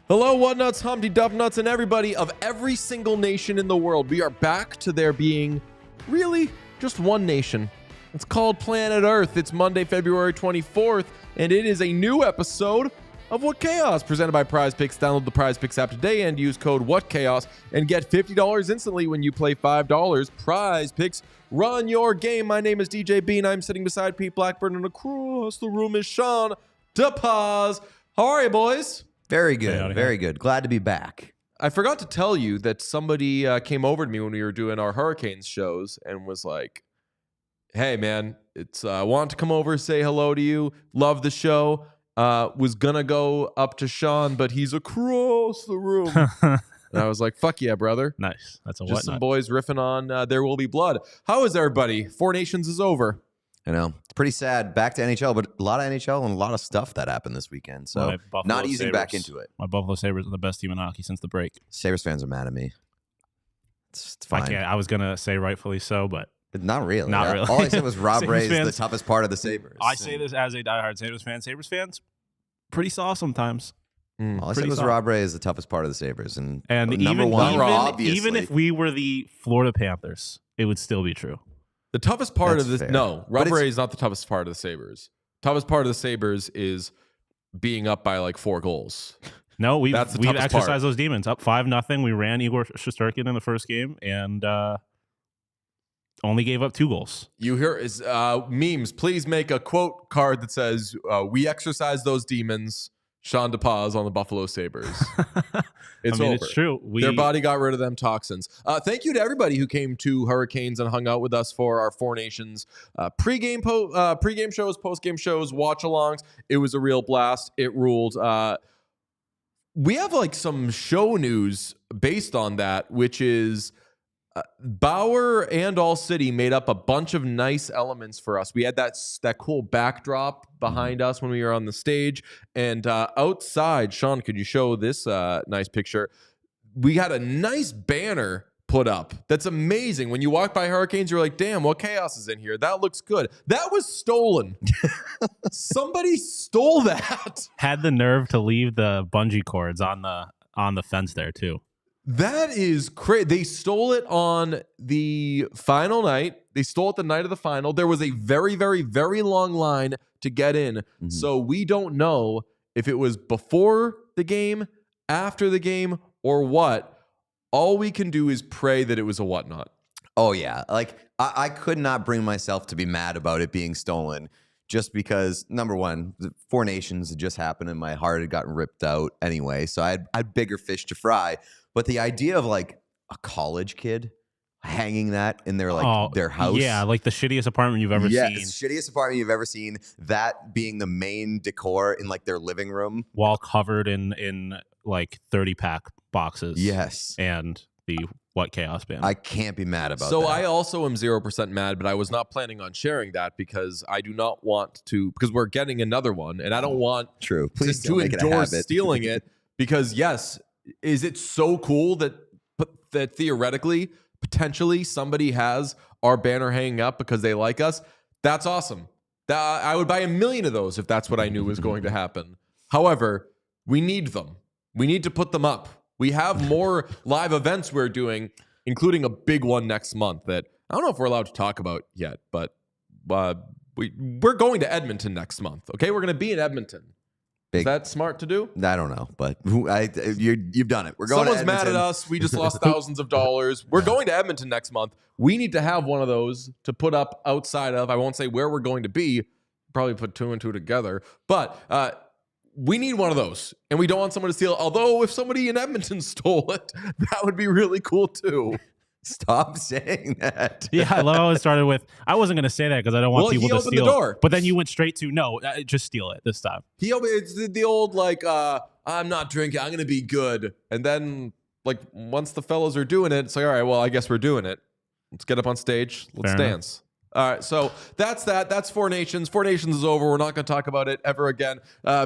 Hello, Whatnuts, Humpty Dumpnuts, and everybody of every single nation in the world. We are back to there being really just one nation. It's called Planet Earth. It's Monday, February 24th, and it is a new episode of What Chaos, presented by Prize Picks. Download the Prize Picks app today and use code WhatChaos and get $50 instantly when you play $5. Prize Picks, run your game. My name is DJ Bean. I'm sitting beside Pete Blackburn, and across the room is Sean DePaz. How are you, boys? Very good. Very good. Glad to be back. I forgot to tell you that somebody came over to me when we were doing our Hurricanes shows and was like, hey, man, I want to come over, say hello to you. Love the show. Was going to go up to Sean, but he's across the room. And I was like, fuck yeah, brother. Nice. That's a Just some boys riffing on There Will Be Blood. How is everybody? Four Nations is over. I know. It's pretty sad. Back to NHL, but a lot of NHL and a lot of stuff that happened this weekend. So not easing back into it. My Buffalo Sabres are the best team in hockey since the break. Sabres fans are mad at me. It's fine. I was going to say rightfully so, but not really. Not really. All I said was Rob Ray is the toughest part of the Sabres. I say this as a diehard Sabres fan. Sabres fans, pretty soft sometimes. All I said was Rob Ray is the toughest part of the Sabres. And even if we were the Florida Panthers, it would still be true. The toughest part of this, no, Rob Ray is not the toughest part of the Sabres. Toughest part of the Sabres is being up by like 4 goals. No, we've exercised those demons. Up 5-0. We ran Igor Shesterkin in the first game and only gave up 2 goals. You hear is memes. Please make a quote card that says, "We exercise those demons." Sean DePaz on the Buffalo Sabres. It's over. It's true. Their body got rid of them toxins. Thank you to everybody who came to Hurricanes and hung out with us for our Four Nations pregame shows, postgame shows, watch-alongs. It was a real blast. It ruled. We have like some show news based on that, which is Bauer and All City made up a bunch of nice elements for us. We had that cool backdrop behind us when we were on the stage. And outside, Sean, could you show this nice picture? We had a nice banner put up. That's amazing. When you walk by Hurricanes, you're like, damn, what chaos is in here? That looks good. That was stolen. Somebody stole that. Had the nerve to leave the bungee cords on the fence there, too. That is crazy. They stole it on the final night. They stole it the night of the final. There was a very, very, very long line to get in. Mm-hmm. So we don't know if it was before the game, after the game, or what. All we can do is pray that it was a whatnot. Oh, yeah. Like, I could not bring myself to be mad about it being stolen just because, number one, the Four Nations had just happened and my heart had gotten ripped out anyway. So I had bigger fish to fry. But the idea of like a college kid hanging that in their their house. Yeah, like the shittiest apartment you've ever seen. Yes, shittiest apartment you've ever seen. That being the main decor in like their living room. Wall covered in like 30-pack boxes. Yes. And the What Chaos band. I can't be mad about that. So I also am 0% mad, but I was not planning on sharing that because I do not want to, because we're getting another one and I don't want Please to endorse stealing it because yes, is it so cool that theoretically, potentially somebody has our banner hanging up because they like us? That's awesome. I would buy 1 million of those if that's what I knew was going to happen. However, we need them. We need to put them up. We have more live events we're doing, including a big one next month that I don't know if we're allowed to talk about yet, but we're going to Edmonton next month. Okay, we're going to be in Edmonton. Is that smart to do? I don't know, but you've done it. We're going. Someone's mad at us. We just lost thousands of dollars. We're going to Edmonton next month. We need to have one of those to put up outside of. I won't say where we're going to be, probably put 2 and 2 together. But we need one of those, and we don't want someone to steal. Although if somebody in Edmonton stole it, that would be really cool too. Stop saying that. Yeah, I love how it started with, I wasn't going to say that because I don't want people to steal. The door. But then you went straight to, no, just steal it this time. It's the old, like, I'm not drinking, I'm going to be good. And then, like, once the fellas are doing it, it's like, all right, well, I guess we're doing it. Let's get up on stage. Let's dance. All right, so that's that. That's Four Nations. Four Nations is over. We're not going to talk about it ever again.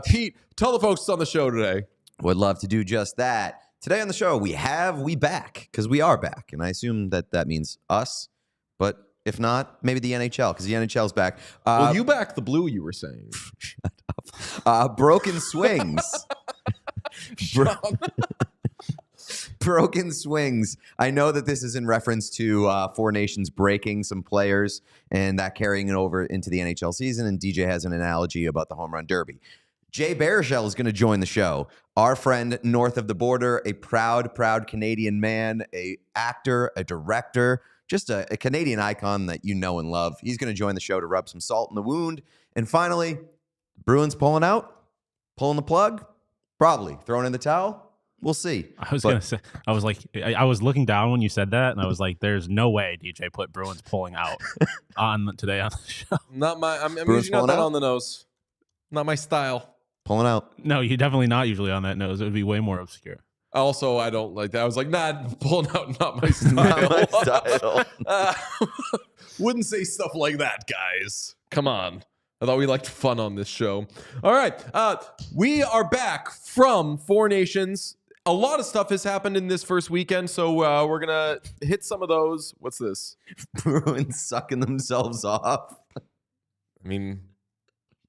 Pete, tell the folks on the show today. Would love to do just that. Today on the show, we back, because we are back. And I assume that means us. But if not, maybe the NHL, because the NHL's back. Well, you back the blue, you were saying. Shut up. Broken Swings. Broken Swings. I know that this is in reference to Four Nations breaking some players and that carrying it over into the NHL season. And DJ has an analogy about the home run derby. Jay Baruchel is going to join the show. Our friend north of the border, a proud Canadian man, a actor, a director, just a Canadian icon that you know and love. He's going to join the show to rub some salt in the wound. And finally, Bruins pulling the plug, probably throwing in the towel. We'll see. I was going to say, I was looking down when you said that, and I was like, there's no way DJ put Bruins pulling out today on the show. I'm usually not that on the nose. Not my style. Pulling out. No, you're definitely not usually on that nose. It would be way more obscure. Also, I don't like that. I was like, pulling out, not my style. Not my style. Wouldn't say stuff like that, guys. Come on. I thought we liked fun on this show. All right. We are back from Four Nations. A lot of stuff has happened in this first weekend, so we're going to hit some of those. What's this? Bruins sucking themselves off. I mean,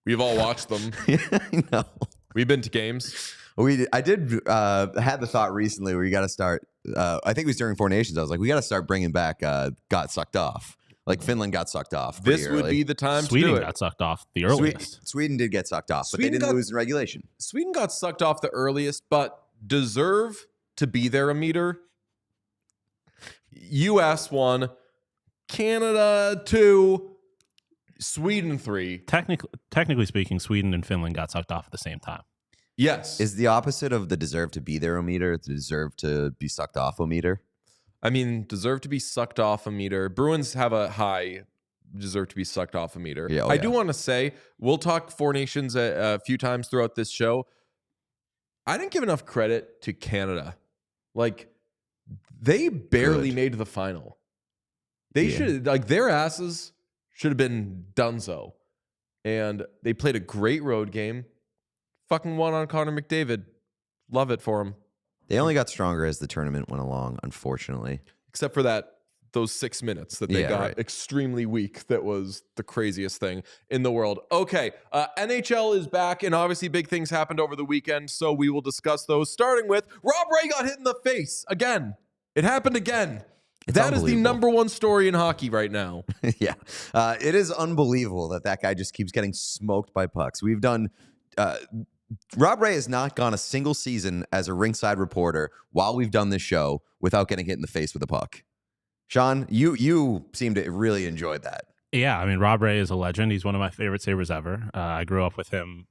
we've all watched them. Yeah, I know. We've been to games. I did had the thought recently where you got to start. I think it was during Four Nations. I was like, we got to start bringing back got sucked off. Like Finland got sucked off. This would be the time Sweden to do it. Got sucked off the earliest. Sweden did get sucked off, but they didn't lose in regulation. Sweden got sucked off the earliest, but deserve to be there a meter. US 1, Canada 2, Sweden 3. Technically speaking, Sweden and Finland got sucked off at the same time. Yes. Is the opposite of the deserve to be there meter the deserve to be sucked off meter? I mean, deserve to be sucked off a meter. Bruins have a high deserve to be sucked off a meter. Yeah, I do want to say, we'll talk Four Nations a few times throughout this show. I didn't give enough credit to Canada. Like, they barely made the final. They should, like, their asses should have been donezo. And they played a great road game. Fucking won on Connor McDavid. Love it for him. They only got stronger as the tournament went along, unfortunately. Except for those 6 minutes that they got extremely weak. That was the craziest thing in the world. Okay, NHL is back, and obviously big things happened over the weekend, so we will discuss those, starting with Rob Ray got hit in the face again. It happened again. That is the number one story in hockey right now. Yeah. It is unbelievable that guy just keeps getting smoked by pucks. We've done... Rob Ray has not gone a single season as a ringside reporter while we've done this show without getting hit in the face with a puck. Sean, you seem to really enjoy that. Yeah, I mean, Rob Ray is a legend. He's one of my favorite Sabres ever. I grew up with him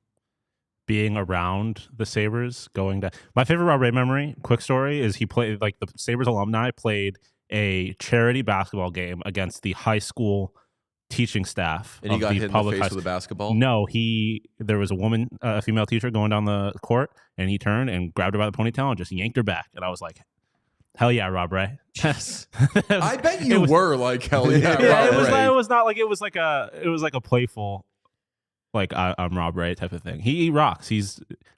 being around the Sabres, going to... My favorite Rob Ray memory, quick story, is he played, like, the Sabres alumni played a charity basketball game against the high school teaching staff. And he got hit in the face with a basketball? No, there was a female teacher going down the court, and he turned and grabbed her by the ponytail and just yanked her back. And I was like, hell yeah, Rob Ray. Yes. I bet you were like, hell yeah, Rob Ray. It was not like, it was like a playful, like, I'm Rob Ray type of thing. He rocks.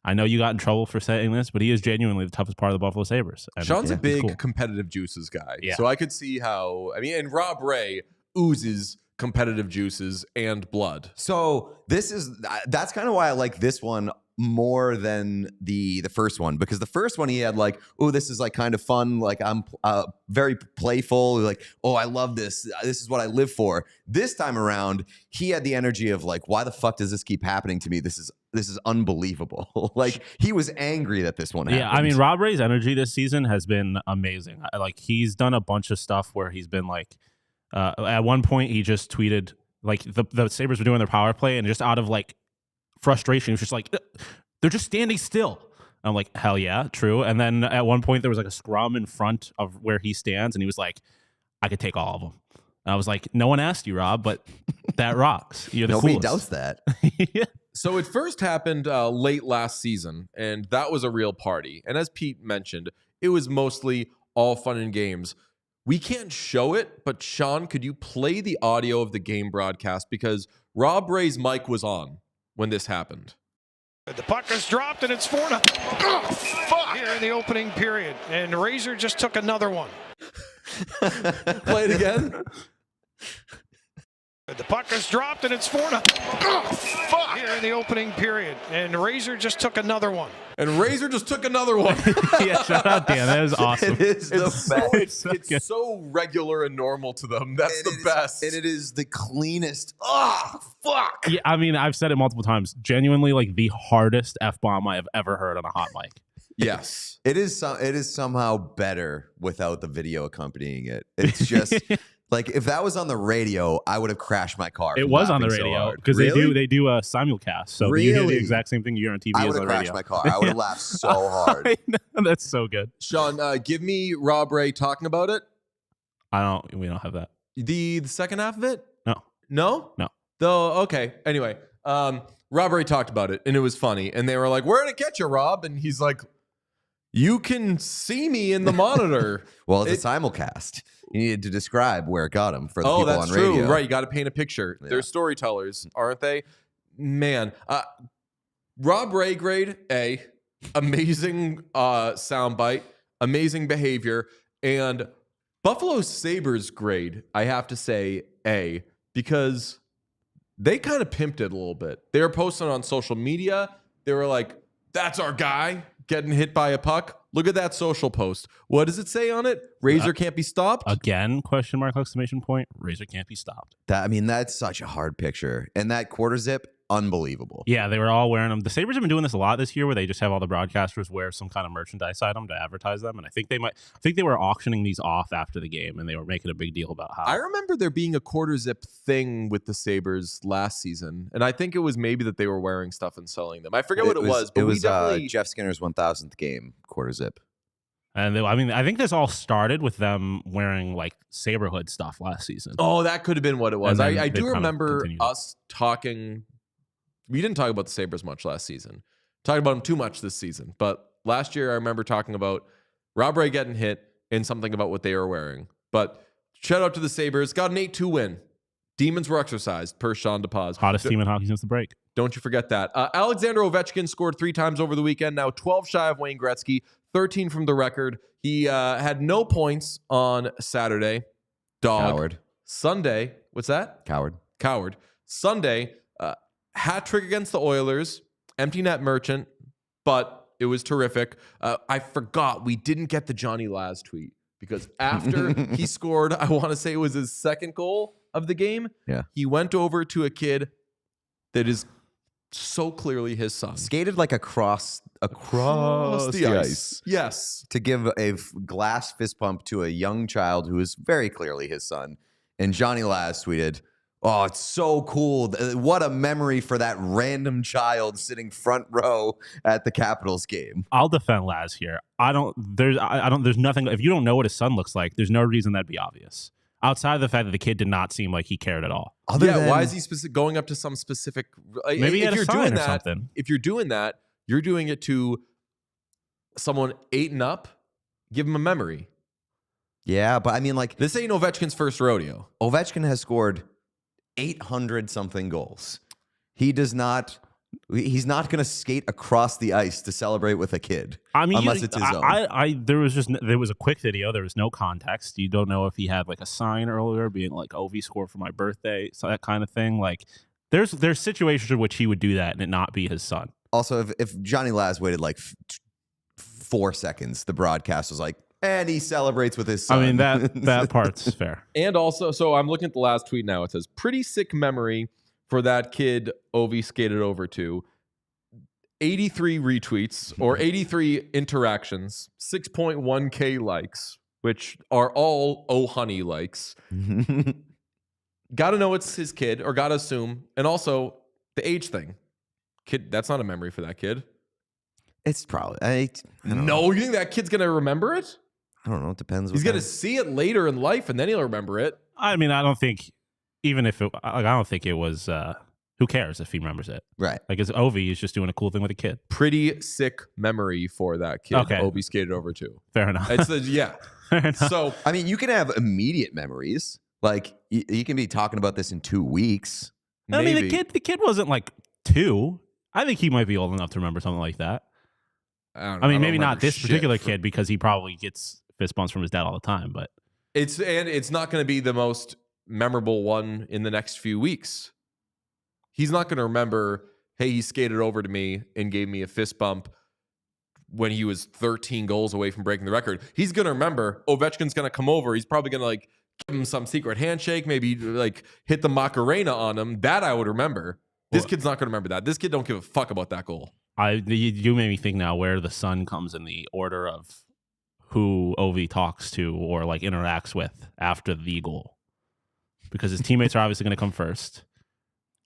I know you got in trouble for saying this, but he is genuinely the toughest part of the Buffalo Sabres. And Sean's a big competitive juices guy. Yeah. So I could see how, and Rob Ray oozes competitive juices and blood. So that's kind of why I like this one more than the first one, because the first one he had like, oh, this is like kind of fun, like I'm very playful, like, oh, I love this is what I live for. This time around he had the energy of like, why the fuck does this keep happening to me? This is unbelievable. Like, he was angry that this one happened. Yeah, I mean, Rob Ray's energy this season has been amazing. Like, he's done a bunch of stuff where he's been like, at one point he just tweeted Like the Sabres were doing their power play, and just out of like frustration, he was just like, they're just standing still. And I'm like, hell yeah, true. And then at one point there was like a scrum in front of where he stands, and he was like, I could take all of them. And I was like, no one asked you, Rob, but that rocks. You're the Nobody coolest. doubts that. Yeah. So it first happened late last season, and that was a real party. And as Pete mentioned, it was mostly all fun and games. We can't show it, but Sean, could you play the audio of the game broadcast? Because Rob Ray's mic was on when this happened. The puck is dropped, and it's 4-0 here in the opening period. And Razor just took another one. Play it again. The puck is dropped, and it's 4-0 here in the opening period. And Razor just took another one. And Razor just took another one. Yeah, shout out Dan. That was awesome. It is the best. It's so regular and normal to them. That's the best. And it is the cleanest. Oh, fuck. Yeah, I mean, I've said it multiple times. Genuinely, like the hardest F-bomb I have ever heard on a hot mic. Yes. It is somehow better without the video accompanying it. It's just like if that was on the radio, I would have crashed my car. It was on the radio because they do a simulcast. So you hear the exact same thing you hear on TV I as would on have the crashed radio. my car. I would have laughed so hard. I know, that's so good. Sean, give me Rob Ray talking about it. We don't have that. The second half of it? No. No? No. Though, okay. Anyway, Rob Ray talked about it, and it was funny. And they were like, where did it get you, Rob? And he's like, you can see me in the monitor. Well, it's a simulcast. You needed to describe where it got him for the people that's on radio. true. Right, you got to paint a picture. Yeah. They're storytellers, aren't they? Man, Rob Ray grade A, amazing soundbite, amazing behavior, and Buffalo Sabres grade, I have to say A, because they kind of pimped it a little bit. They were posting on social media. They were like, that's our guy getting hit by a puck. Look at that social post. What does it say on it? Razor can't be stopped? Again, question mark, exclamation point. Razor can't be stopped. That's such a hard picture. And that quarter zip, unbelievable. Yeah, they were all wearing them. The Sabres have been doing this a lot this year where they just have all the broadcasters wear some kind of merchandise item to advertise them. And I think they were auctioning these off after the game, and they were making a big deal about how. I remember there being a quarter zip thing with the Sabres last season. And I think it was maybe that they were wearing stuff and selling them. I forget what it was. But it was we definitely... Jeff Skinner's 1,000th game quarter zip. And I think this all started with them wearing like Saberhood stuff last season. Oh, that could have been what it was. I do kind of remember continued. us talking. We didn't talk about the Sabres much last season. Talked about them too much this season. But last year, I remember talking about Rob Ray getting hit and something about what they were wearing. But shout out to the Sabres. Got an 8-2 win. Demons were exercised, per Sean DePaz. Hottest team in hockey since the break. Don't you forget that. Alexander Ovechkin scored 3 times over the weekend. Now 12 shy of Wayne Gretzky. 13 from the record. He had no points on Saturday. Dog. Coward. Sunday. What's that? Coward. Sunday. Hat trick against the Oilers. Empty net merchant. But it was terrific. I forgot we didn't get the Johnny Laz tweet. Because after he scored, I want to say it was his second goal of the game. Yeah. He went over to a kid that is so clearly his son. Skated like across the ice. Yes. To give a glass fist pump to a young child who is very clearly his son. And Johnny Laz tweeted, oh, it's so cool. What a memory for that random child sitting front row at the Capitals game. I'll defend Laz here. There's nothing. If you don't know what his son looks like, there's no reason that'd be obvious. Outside of the fact that the kid did not seem like he cared at all. Why is he going up to some specific? Maybe he had a sign or something. If you're doing that, you're doing it to someone 8 and up. Give him a memory. Yeah, but I mean, like, this ain't Ovechkin's first rodeo. Ovechkin has scored 800 something goals. He's not going to skate across the ice to celebrate with a kid. I mean, unless it's his own. There was a quick video. There was no context. You don't know if he had like a sign earlier being like, Ovi scored for my birthday. So that kind of thing. Like there's situations in which he would do that and it not be his son. Also, if Johnny Laz waited like 4 seconds, the broadcast was like, and he celebrates with his son. I mean, that part's fair. And also, so I'm looking at the last tweet now. It says, pretty sick memory for that kid Ovi skated over to. 83 retweets or 83 interactions, 6.1K likes, which are all oh honey likes. got to know it's his kid, or got to assume. And also the age thing. Kid, that's not a memory for that kid. It's probably. I don't No, know. you think that kid's going to remember it? I don't know. It depends. He's going to see it later in life, and then he'll remember it. I mean, I don't think, even if it, I don't think it was, who cares if he remembers it? Right. Like, it's Ovi is just doing a cool thing with a kid. Pretty sick memory for that kid. Okay. Obi skated over to. Fair enough. It's the, yeah. Fair enough. So, I mean, you can have immediate memories. Like you can be talking about this in 2 weeks. I mean, maybe. the kid wasn't like 2. I think he might be old enough to remember something like that. I don't know. I mean, don't maybe not remember this shit particular from- kid because he probably gets fist bumps from his dad all the time. But It's not going to be the most memorable one in the next few weeks. He's not going to remember, hey, he skated over to me and gave me a fist bump when he was 13 goals away from breaking the record. He's going to remember Ovechkin's going to come over. He's probably going to like give him some secret handshake, maybe like hit the Macarena on him. That I would remember. This kid's not going to remember that. This kid don't give a fuck about that goal. you made me think now where the son comes in the order of who Ovi talks to or like interacts with after the goal, because his teammates are obviously going to come first.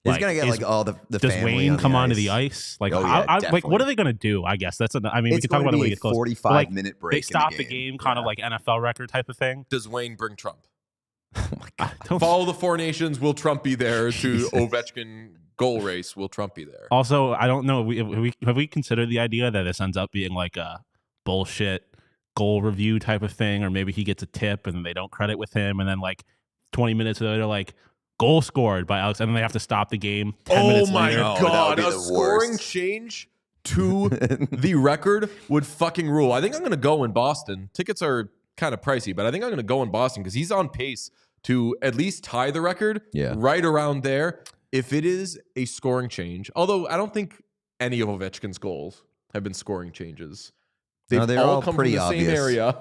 He's gonna get like all the does family Wayne on come the onto ice. the ice? Like, Oh, yeah, like what definitely. are they going to do? I guess that's. I mean, we It's can talk going about to it when be we a get close. 45-minute break. They in stop the the game, kind of like NFL record type of thing. Does Wayne bring Trump? Oh my god. Follow the Four Nations. Will Trump be there to Ovechkin goal race? Will Trump be there? Also, I don't know. Have we considered the idea that this ends up being like a bullshit goal review type of thing, or maybe he gets a tip and they don't credit with him, and then like 20 minutes later, like goal scored by Alex, and then they have to stop the game 10 minutes later. No, that God, would be a the scoring worst. change to the record would fucking rule. I think I'm going to go in Boston. Tickets are kind of pricey, but I think I'm going to go in Boston because he's on pace to at least tie the record. Yeah. Right around there. If it is a scoring change, although I don't think any of Ovechkin's goals have been scoring changes. They've No, they're all all come pretty from the same obvious. area.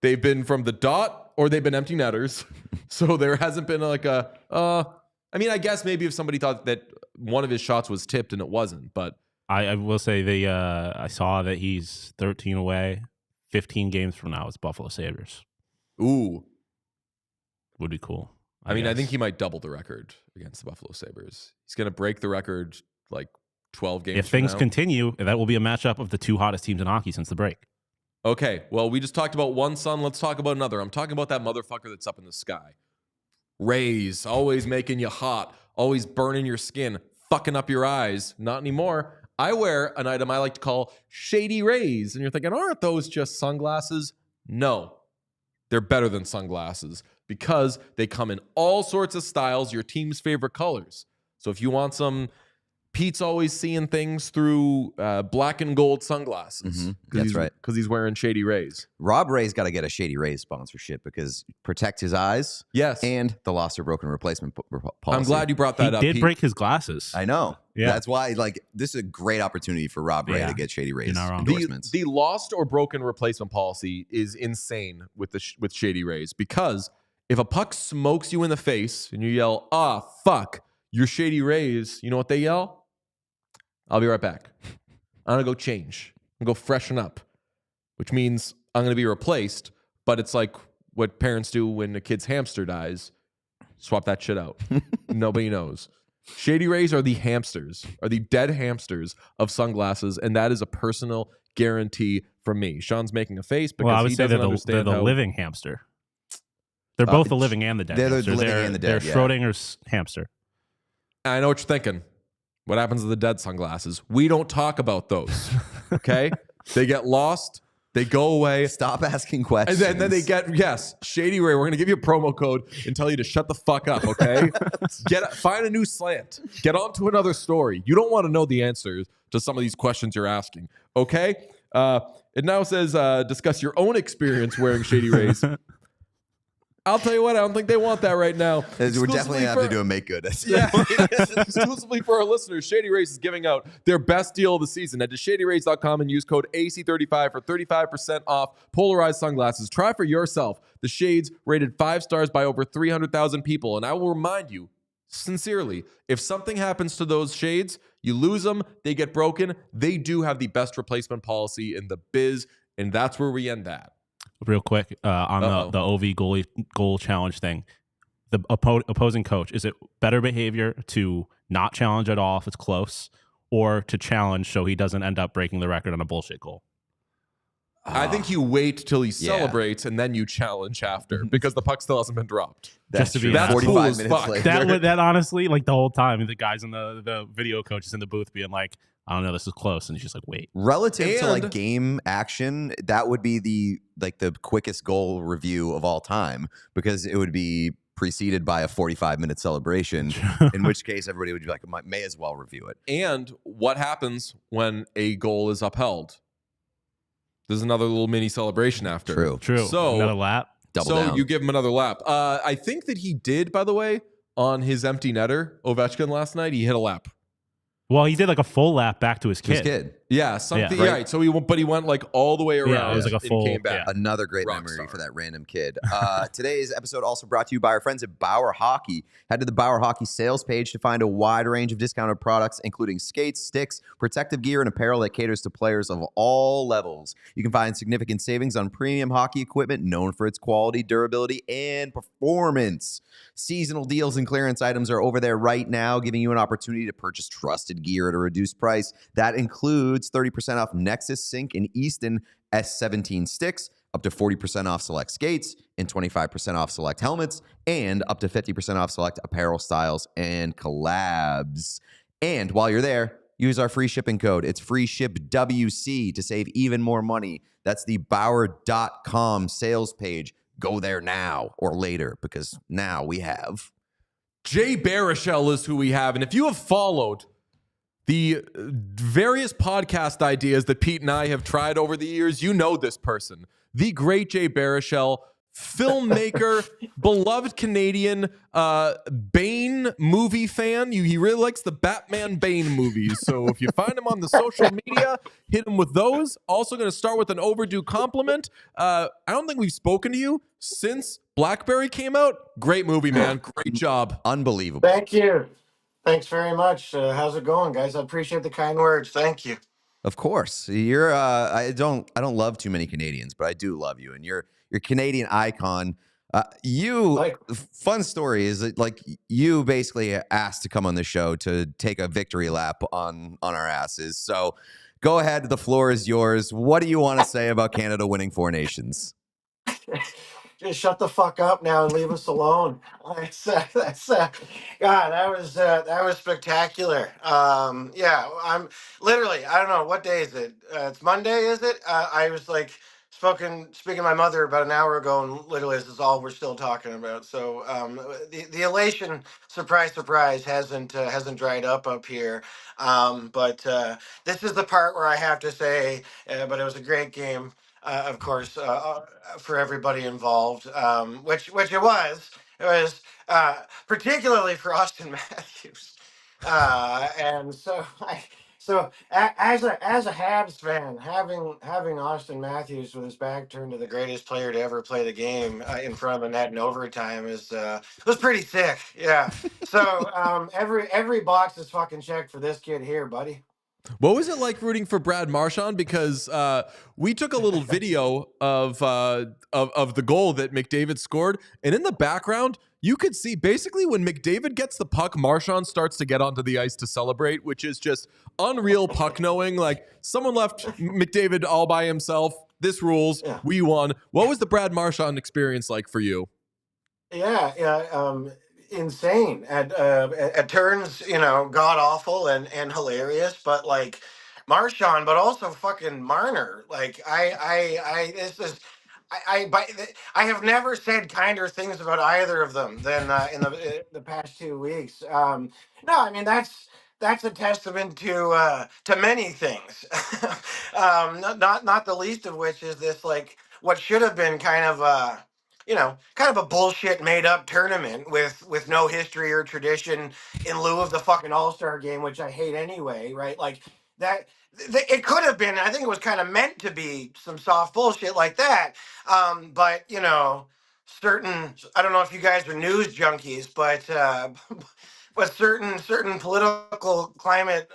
They've been from the dot or they've been empty netters. So there hasn't been like I mean, I guess maybe if somebody thought that one of his shots was tipped and it wasn't, but I will say I saw that he's 13 away. 15 games from now, it's Buffalo Sabres. ooh. Would be cool. I mean, I guess. think he might double the record against the Buffalo Sabres. He's going to break the record like 12 games if from things now. continue, that will be a matchup of the 2 hottest teams in hockey since the break. Okay, well, we just talked about one son. Let's talk about another. I'm talking about that motherfucker that's up in the sky. Rays, always making you hot, always burning your skin, fucking up your eyes. Not anymore. I wear an item I like to call Shady Rays. And you're thinking, aren't those just sunglasses? No, they're better than sunglasses because they come in all sorts of styles, your team's favorite colors. So if you want some, Pete's always seeing things through black and gold sunglasses. That's right. Because he's wearing Shady Rays. Rob Ray's got to get a Shady Rays sponsorship because protect his eyes Yes. and the lost or broken replacement policy. I'm glad you brought He that up. did Pete. break his glasses. I know. Yeah. That's why, like, this is a great opportunity for Rob Ray Yeah. to get Shady Rays You're not wrong. endorsements. The lost or broken replacement policy is insane with with Shady Rays because if a puck smokes you in the face and you yell, "Ah, fuck, you're Shady Rays," you know what they yell? I'll be right back. I'm gonna go change. I'm gonna go freshen up, which means I'm gonna be replaced. But it's like what parents do when a kid's hamster dies: swap that shit out. Nobody knows. Shady Rays are the hamsters, are the dead hamsters of sunglasses, and that is a personal guarantee from me. Sean's making a face because Well, I would he say doesn't they're understand the how. living hamster. They're both the living and the dead. they're the hamster. living They're- and the dead, They're yeah. Schrodinger's hamster. I know what you're thinking. What happens to the dead sunglasses? We don't talk about those. Okay, they get lost. They go away. Stop asking And questions. then they get, yes, Shady Ray, we're going to give you a promo code and tell you to shut the fuck up, okay? Find a new slant. Get on to another story. You don't want to know the answers to some of these questions you're asking, okay? It now says, discuss your own experience wearing Shady Rays. I'll tell you what, I don't think they want that right now. We're definitely going to have to do a make good. Yeah, exclusively for our listeners, Shady Rays is giving out their best deal of the season. Head to shadyrays.com and use code AC35 for 35% off polarized sunglasses. Try for yourself. The shades rated 5 stars by over 300,000 people. And I will remind you, sincerely, if something happens to those shades, you lose them, they get broken, they do have the best replacement policy in the biz, and that's where we end that. Real quick on Uh-oh. the OV goal challenge thing. the opposing coach, is it better behavior to not challenge at all if it's close, or to challenge so he doesn't end up breaking the record on a bullshit goal? I think you wait till he Yeah. celebrates and then you challenge after because the puck still hasn't been dropped. That's Just to be true. an asshole. 45 That's minutes cool as later. That honestly, like the whole time, the guys in the video coach is in the booth being like, I don't know, this is close, and he's just like, wait. Relative to like And- game action, that would be the quickest goal review of all time, because it would be preceded by a 45-minute celebration, in which case everybody would be like, may as well review it. And what happens when a goal is upheld? There's another little mini celebration after. True. So Another lap. Double so down. you give him another lap. I think that he did, by the way, on his empty netter, Ovechkin last night. He hit a lap. Well, he did like a full lap back to his kid. His kid. Yeah, something. Yeah. Yeah, right. So he went like all the way around. Yeah, it was like a and full- came back. yeah. Another great Rock memory star. for that random kid. Today's episode also brought to you by our friends at Bauer Hockey. Head to the Bauer Hockey sales page to find a wide range of discounted products, including skates, sticks, protective gear, and apparel that caters to players of all levels. You can find significant savings on premium hockey equipment known for its quality, durability, and performance. Seasonal deals and clearance items are over there right now, giving you an opportunity to purchase trusted gear at a reduced price. That includes 30% off Nexus, Sink, and Easton S17 sticks, up to 40% off select skates, and 25% off select helmets, and up to 50% off select apparel styles and collabs. And while you're there, use our free shipping code. It's FreeShipWC to save even more money. That's the Bauer.com sales page. Go there now or later, because now we have Jay Baruchel is who we have. And if you have followed the various podcast ideas that Pete and I have tried over the years, you know this person. The great Jay Baruchel, filmmaker, beloved Canadian, Bane movie fan. He really likes the Batman Bane movies. So if you find him on the social media, hit him with those. Also going to start with an overdue compliment. I don't think we've spoken to you since Blackberry came out. Great movie, man. Great job. unbelievable. Thank you. Thanks very much. How's it going, guys? I appreciate the kind words. Thank you. Of course, you're. I don't love too many Canadians, but I do love you, and you're Canadian icon. Fun story is that, like, you basically asked to come on the show to take a victory lap on our asses. So go ahead, the floor is yours. What do you want to say about Canada winning Four Nations? Just shut the fuck up now and leave us alone. God, that was spectacular. Yeah, I'm literally, I don't know, what day is it? It's Monday, is it? I was like speaking to my mother about an hour ago, and literally this is all we're still talking about. So the elation, surprise, hasn't dried up here. But this is the part where I have to say, but it was a great game. Of course, for everybody involved, which it was. It was particularly for Austin Matthews, and as a Habs fan, having Austin Matthews with his back turned to the greatest player to ever play the game in front of the net in overtime was pretty sick. Yeah. So every box is fucking checked for this kid here, buddy. What was it like rooting for Brad Marchand? Because we took a little video of the goal that McDavid scored, and in the background, you could see basically when McDavid gets the puck, Marchand starts to get onto the ice to celebrate, which is just unreal puck knowing. Like, someone left McDavid all by himself. This rules. Yeah. We won. What was the Brad Marchand experience like for you? Yeah. Insane at turns, god awful and hilarious, but like Marchand, but also fucking Marner. Like I have never said kinder things about either of them than in the past 2 weeks. No, I mean that's a testament to many things. Not the least of which is this, like, what should have been kind of a bullshit made up tournament with no history or tradition in lieu of the fucking All-Star game, which I hate anyway, right? Like that, it could have been, I think it was kind of meant to be some soft bullshit like that. But I don't know if you guys are news junkies, but certain political climate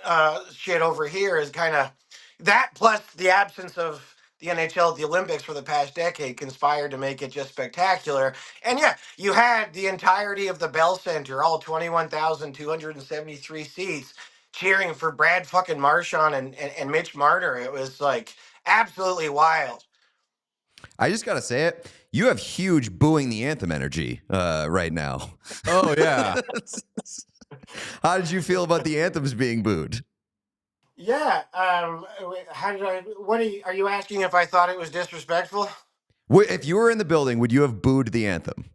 shit over here is kind of that, plus the absence of the NHL at the Olympics for the past decade conspired to make it just spectacular. And yeah, you had the entirety of the Bell Center, all 21,273 seats, cheering for Brad fucking Marchand and Mitch Marner. It was like absolutely wild. I just got to say it. You have huge booing the anthem energy right now. Oh, yeah. How did you feel about the anthems being booed? Yeah. How did I? Are you asking if I thought it was disrespectful? If you were in the building, would you have booed the anthem?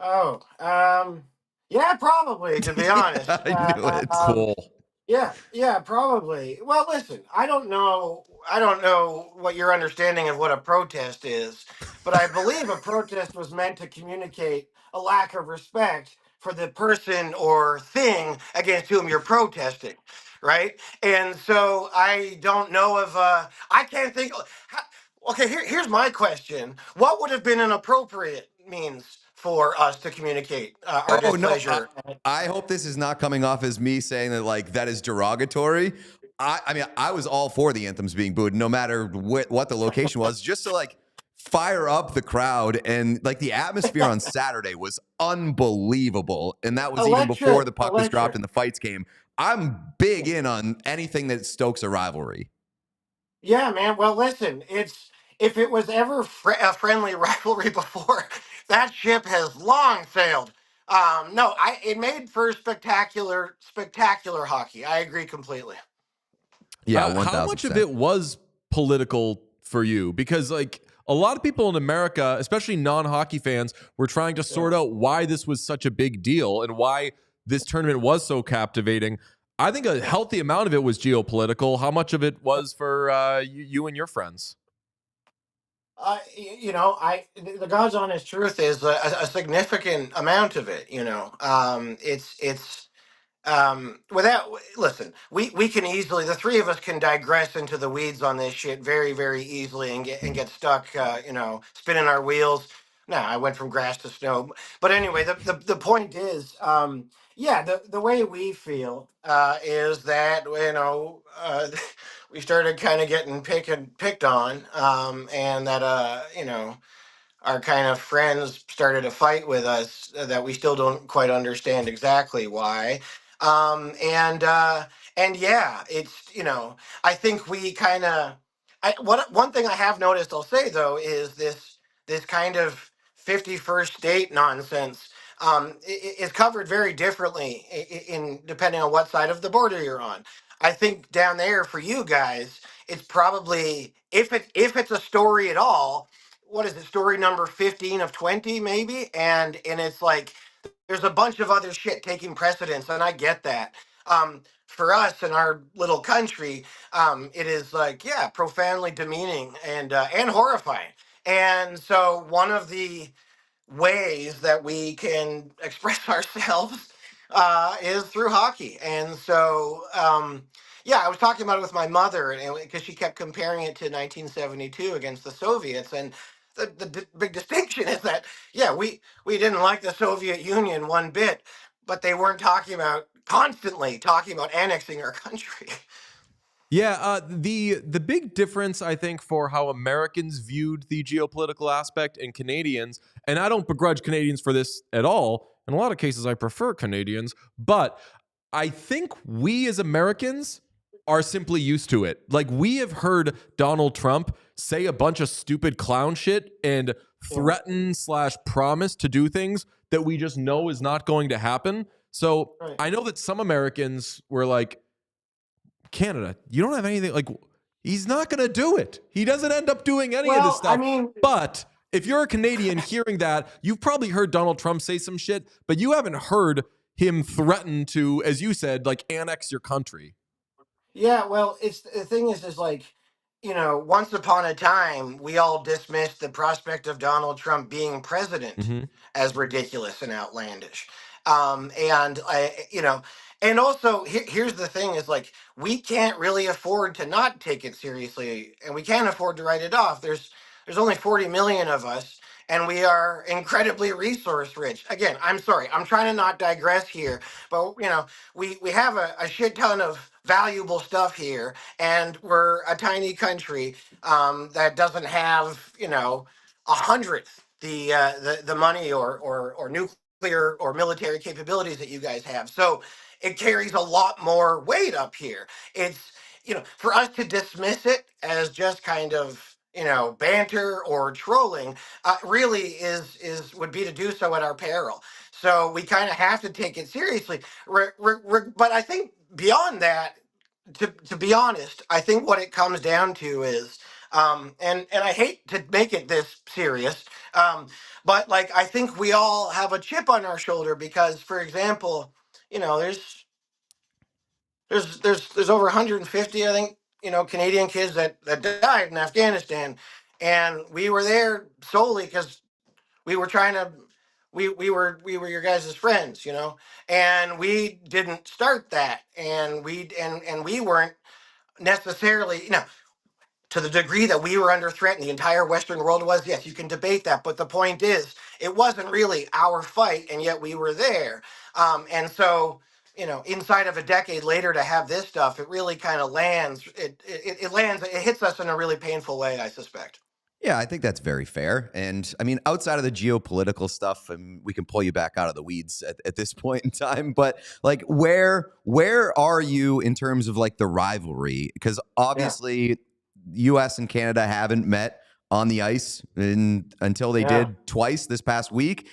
Oh, yeah, probably. To be honest, I knew it. Cool. yeah, probably. Well, listen, I don't know what your understanding of what a protest is, but I believe a protest was meant to communicate a lack of respect for the person or thing against whom you're protesting, right? And so I don't know if I can't think. Okay, here's my question: what would have been an appropriate means for us to communicate our Oh no! displeasure? I hope this is not coming off as me saying that like that is derogatory. I mean, I was all for the anthems being booed, no matter what the location was, just to like fire up the crowd. And like the atmosphere on Saturday was unbelievable, and that was even before the puck was dropped and the fights came. I'm big in on anything that stokes a rivalry. Yeah, man. Well, listen, if it was ever a friendly rivalry before, that ship has long sailed. No, it made for spectacular hockey. I agree completely. Yeah, How much of it was political for you? Because like a lot of people in America, especially non-hockey fans, were trying to sort out why this was such a big deal and why this tournament was so captivating. I think a healthy amount of it was geopolitical. How much of it was for you and your friends? The God's honest truth is a significant amount of it. It's without listen, we can easily, the three of us can digress into the weeds on this shit very, very easily and get stuck, spinning our wheels. Now I went from grass to snow, but anyway, the point is, yeah, the way we feel is that we started kind of getting picked on, and that our kind of friends started a fight with us that we still don't quite understand exactly why. And yeah, it's I think we kind of one thing I have noticed, I'll say though, is this kind of 51st state nonsense is covered very differently in depending on what side of the border you're on. I think down there for you guys, it's probably if it's a story at all, what is it, story number 15 of 20 maybe, and it's like there's a bunch of other shit taking precedence, and I get that. For us in our little country, it is like, yeah, profoundly demeaning and horrifying. And so one of the ways that we can express ourselves is through hockey. And so, yeah, I was talking about it with my mother, and because she kept comparing it to 1972 against the Soviets, and the big distinction is that, yeah, we didn't like the Soviet Union one bit, but they weren't constantly talking about annexing our country. Yeah, the big difference, I think, for how Americans viewed the geopolitical aspect and Canadians, and I don't begrudge Canadians for this at all. In a lot of cases, I prefer Canadians, but I think we as Americans are simply used to it. Like, we have heard Donald Trump say a bunch of stupid clown shit and threaten / promise to do things that we just know is not going to happen. So I know that some Americans were like, Canada, you don't have anything, like, he's not going to do it. He doesn't end up doing any of this stuff. I mean, but if you're a Canadian hearing that, you've probably heard Donald Trump say some shit, but you haven't heard him threaten to, as you said, like, annex your country. Yeah, well, it's the thing is like, once upon a time, we all dismissed the prospect of Donald Trump being president as ridiculous and outlandish. And also here's the thing is like, we can't really afford to not take it seriously, and we can't afford to write it off. There's only 40 million of us, and we are incredibly resource rich. Again, I'm sorry, I'm trying to not digress here, but we have a shit ton of valuable stuff here, and we're a tiny country that doesn't have a hundredth the money or nuclear or military capabilities that you guys have. So it carries a lot more weight up here. It's for us to dismiss it as just kind of banter or trolling really would be to do so at our peril. So we kind of have to take it seriously. But I think beyond that, to be honest, I think what it comes down to is, and I hate to make it this serious, but like I think we all have a chip on our shoulder because, for example, there's over 150, I think, Canadian kids that died in Afghanistan, and we were there solely because we were trying to. We were your guys' friends, and we didn't start that, and we weren't necessarily, to the degree that we were under threat and the entire Western world was. Yes, you can debate that, but the point is, it wasn't really our fight, and yet we were there. And so, inside of a decade later, to have this stuff, it really kind of lands. It lands. It hits us in a really painful way, I suspect. Yeah, I think that's very fair. And I mean, outside of the geopolitical stuff, and we can pull you back out of the weeds at this point in time, but like where are you in terms of like the rivalry? Because obviously US and Canada haven't met on the ice until they did twice this past week.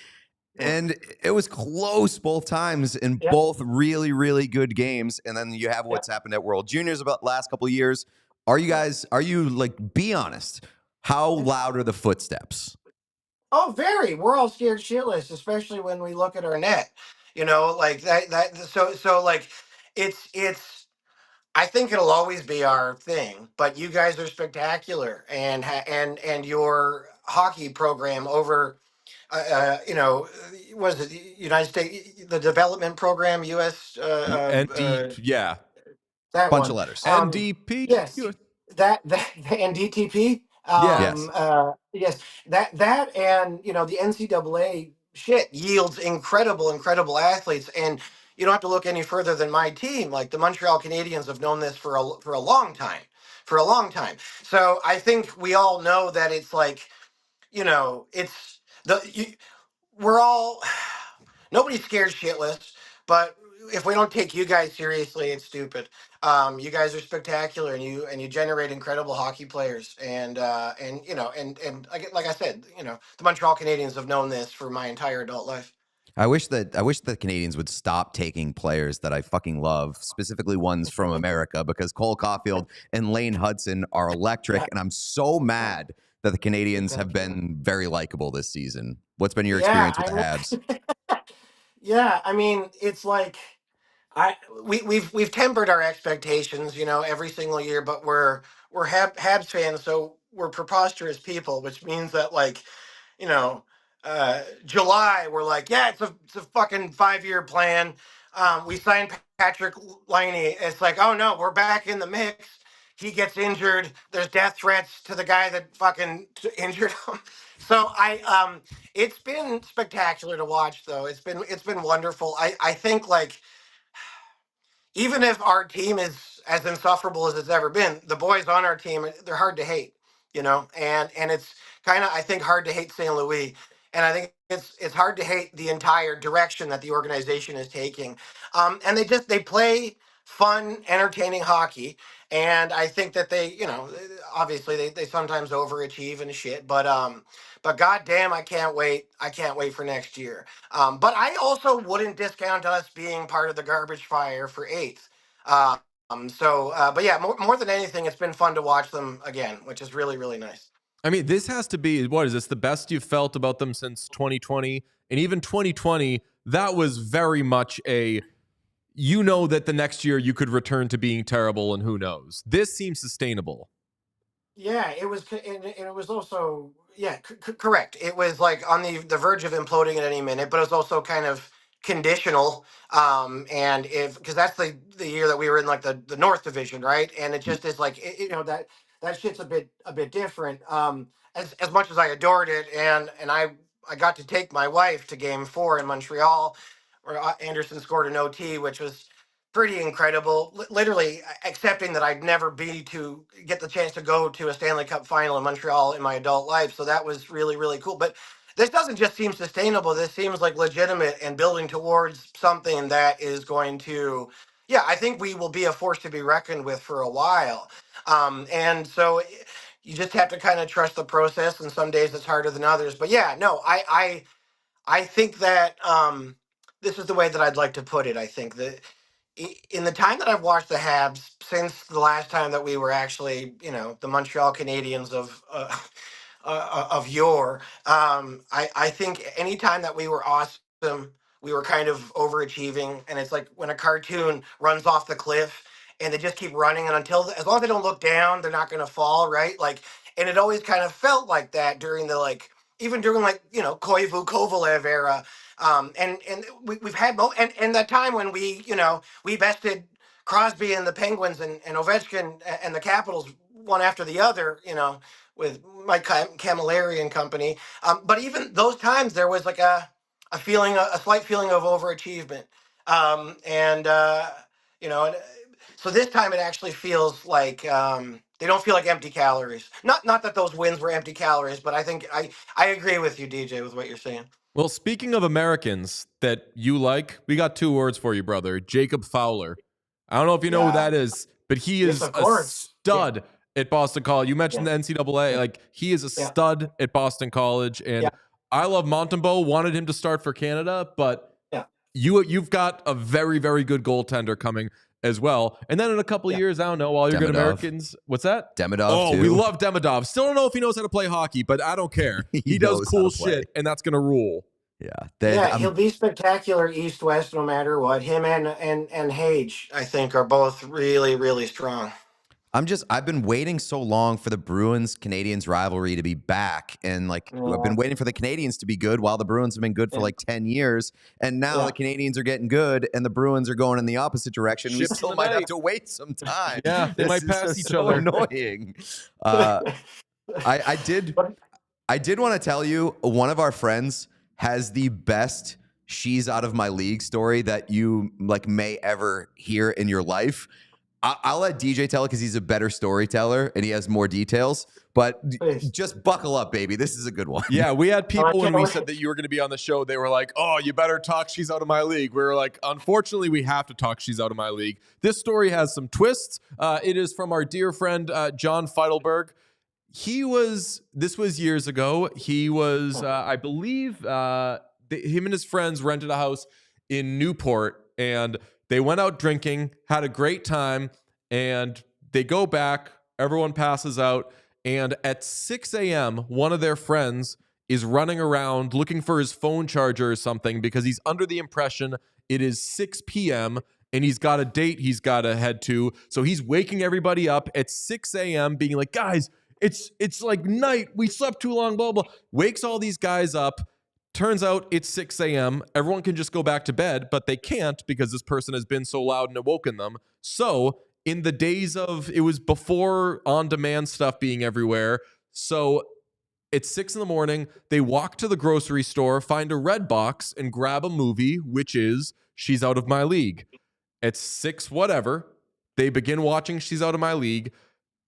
And it was close both times in both really, really good games. And then you have what's happened at World Juniors about the last couple of years. Are you like, be honest, how loud are the footsteps? Oh, very. We're all scared shitless, especially when we look at our net. Like that. So like, it's. I think it'll always be our thing. But you guys are spectacular, and your hockey program over, was it the United States, the development program, U.S. Yeah. That Bunch of one. letters. NDP. Yes, that and DTP. Yes. Yes, that and the NCAA shit yields incredible athletes, and you don't have to look any further than my team. Like the Montreal Canadiens have known this for a long time, for a long time. So I think we all know that it's like it's we're all nobody's scared shitless, but if we don't take you guys seriously, it's stupid. You guys are spectacular, and you generate incredible hockey players, and like I said, the Montreal Canadiens have known this for my entire adult life. I wish the Canadians would stop taking players that I fucking love, specifically ones from America, because Cole Caulfield and Lane Hudson are electric, and I'm so mad that the Canadians have been very likable this season. What's been your experience with the Habs? Yeah, I mean, it's like we've tempered our expectations, every single year, but we're Habs fans, so we're preposterous people, which means that like you know, July, we're like, yeah, it's a fucking 5-year plan. We signed Patrick Liney. It's like, oh no, we're back in the mix. He gets injured. There's death threats to the guy that fucking injured him. So it's been spectacular to watch, though. It's been wonderful. I think like even if our team is as insufferable as it's ever been, the boys on our team, they're hard to hate, and it's kind of, I think, hard to hate St. Louis, and I think it's hard to hate the entire direction that the organization is taking, and they play fun, entertaining hockey, and I think that obviously they sometimes overachieve and shit, but goddamn, I can't wait. I can't wait for next year. But I also wouldn't discount us being part of the garbage fire for eighth. But yeah, more than anything, it's been fun to watch them again, which is really, really nice. I mean, this has to be, what is this, the best you've felt about them since 2020? And even 2020, that was very much that the next year you could return to being terrible, and who knows. This seems sustainable. Yeah, it was, and it was also, yeah, correct. It was like on the verge of imploding at any minute, but it was also kind of conditional. And because that's the year that we were in like the North Division, right? And it just is like that shit's a bit different. as much as I adored it, and I got to take my wife to Game 4 in Montreal, where Anderson scored an OT, which was pretty incredible. Literally accepting that I'd never get the chance to go to a Stanley Cup final in Montreal in my adult life. So that was really, really cool. But this doesn't just seem sustainable. This seems like legitimate and building towards something that is going to, yeah, I think we will be a force to be reckoned with for a while. And so you just have to kind of trust the process. And some days it's harder than others. But yeah, no, I think that this is the way that I'd like to put it. I think that in the time that I've watched the Habs since the last time that we were actually, the Montreal Canadiens of yore, I think anytime that we were awesome, we were kind of overachieving, and it's like when a cartoon runs off the cliff and they just keep running, and as long as they don't look down, they're not going to fall, right? Like, and it always kind of felt like that during the even during Koivu Kovalev era. We've had and that time when we bested Crosby and the Penguins and Ovechkin and the Capitals one after the other, with Mike Camilleri and company. But even those times there was like a slight feeling of overachievement. And so this time it actually feels like they don't feel like empty calories. Not that those wins were empty calories, but I think I agree with you, DJ, with what you're saying. Well, speaking of Americans that you like, we got 2 words for you, brother. Jacob Fowler. I don't know if you know who that is, but he is a stud at Boston College. You mentioned the NCAA. Like, he is a stud at Boston College. And I love Montembeault, wanted him to start for Canada, but you've got a very, very good goaltender coming as well. And then in a couple of years, I don't know, all your good Americans. What's that? Demidov, too. We love Demidov. Still don't know if he knows how to play hockey, but I don't care. He does cool shit, and that's going to rule. Yeah. He'll be spectacular east-west no matter what. Him and Hage, I think, are both really, really strong. I've been waiting so long for the Bruins Canadiens rivalry to be back. And I've been waiting for the Canadiens to be good while the Bruins have been good for 10 years. And now the Canadiens are getting good and the Bruins are going in the opposment direction. We still might have to wait some time. Yeah, they might pass each other. Annoying. I did want to tell you, one of our friends has the best "she's out of my league" story that you may ever hear in your life. I'll let DJ tell it because he's a better storyteller and he has more details. But just buckle up, baby. This is a good one. Yeah, we had people when we said that you were going to be on the show, they were like, oh, you better talk "she's out of my league." We were like, unfortunately, we have to talk "she's out of my league." This story has some twists. It is from our dear friend, John Feidelberg. This was years ago. He was, I believe, him and his friends rented a house in Newport, and they went out drinking, had a great time, and they go back. Everyone passes out. And at 6 a.m., one of their friends is running around looking for his phone charger or something because he's under the impression it is 6 p.m. and he's got a date he's got to head to. So he's waking everybody up at 6 a.m. being like, guys, it's like night. We slept too long, blah, blah. Wakes all these guys up. Turns out it's 6 a.m. Everyone can just go back to bed, but they can't because this person has been so loud and awoken them. So in the days it was before on-demand stuff being everywhere. So it's 6 a.m. They walk to the grocery store, find a red box, and grab a movie, which is "She's Out of My League." At 6 whatever, they begin watching "She's Out of My League."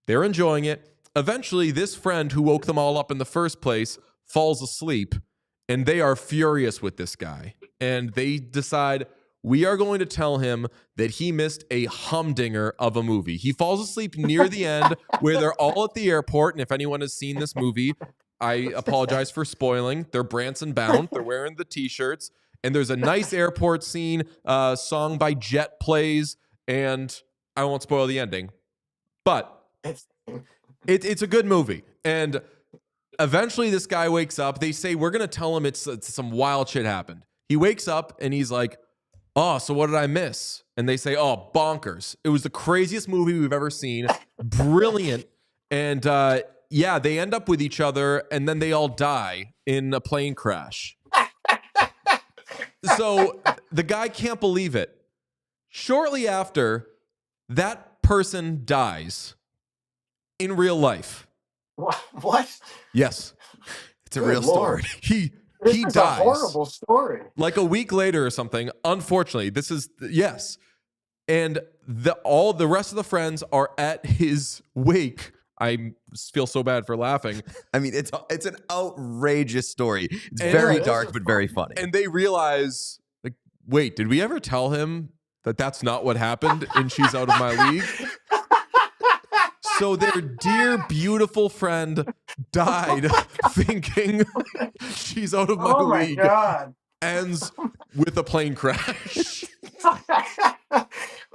They're enjoying it. Eventually, this friend who woke them all up in the first place falls asleep. And they are furious with this guy. And they decide, we are going to tell him that he missed a humdinger of a movie. He falls asleep near the end where they're all at the airport. And if anyone has seen this movie, I apologize for spoiling. They're Branson bound. They're wearing the T-shirts. And there's a nice airport scene. Song by Jet plays. And I won't spoil the ending. But it's a good movie. And eventually, this guy wakes up. They say, we're going to tell him it's some wild shit happened. He wakes up and he's like, oh, so what did I miss? And they say, oh, bonkers. It was the craziest movie we've ever seen. Brilliant. And they end up with each other and then they all die in a plane crash. So the guy can't believe it. Shortly after, that person dies in real life. What? Yes, it's a Good real story. Lord. He This is a dies horrible story. like a week later or something. Unfortunately, this is yes. And all the rest of the friends are at his wake. I feel so bad for laughing. I mean, it's an outrageous story. It's And- very Yeah, this dark, is but very funny. And they realize, like, wait, did we ever tell him that that's not what happened in She's Out of My League? So their dear, beautiful friend died thinking She's Out of My Oh my League God. ends with a plane crash.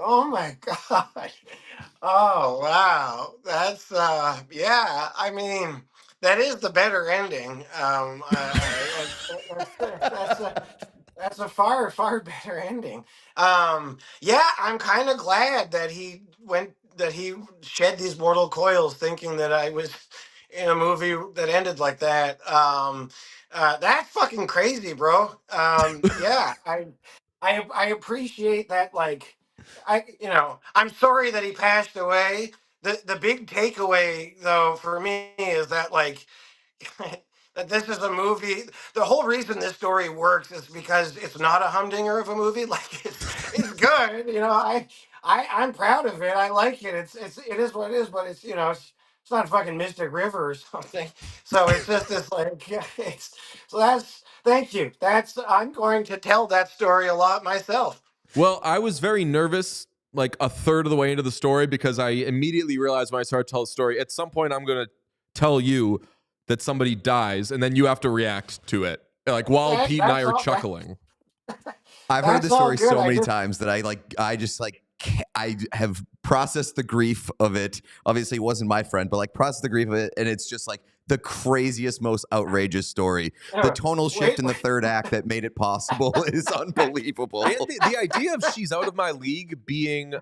Oh my God. Oh wow. That's yeah, I mean that is the better ending. That's a far better ending. Yeah, I'm kind of glad that he shed these mortal coils thinking that I was in a movie that ended like that. That's fucking crazy, bro. Yeah, I appreciate that. Like, I'm sorry that he passed away. The big takeaway though for me is that like that this is a movie. The whole reason this story works is because it's not a humdinger of a movie. Like it's good. I'm proud of it. I like it. It is what it is. But it's not fucking Mystic River or something. So it's just this like it's so that's thank you. I'm going to tell that story a lot myself. Well, I was very nervous like a third of the way into the story because I immediately realized when I started to tell the story, at some point I'm going to tell you that somebody dies and then you have to react to it. Like while Pete and I are chuckling. I've heard That's this all story good. so I many just- times that I have processed the grief of it. Obviously, it wasn't my friend, but like processed the grief of it, and it's just like the craziest, most outrageous story. The tonal shift in the third act that made it possible is unbelievable. And the idea of She's Out of My League being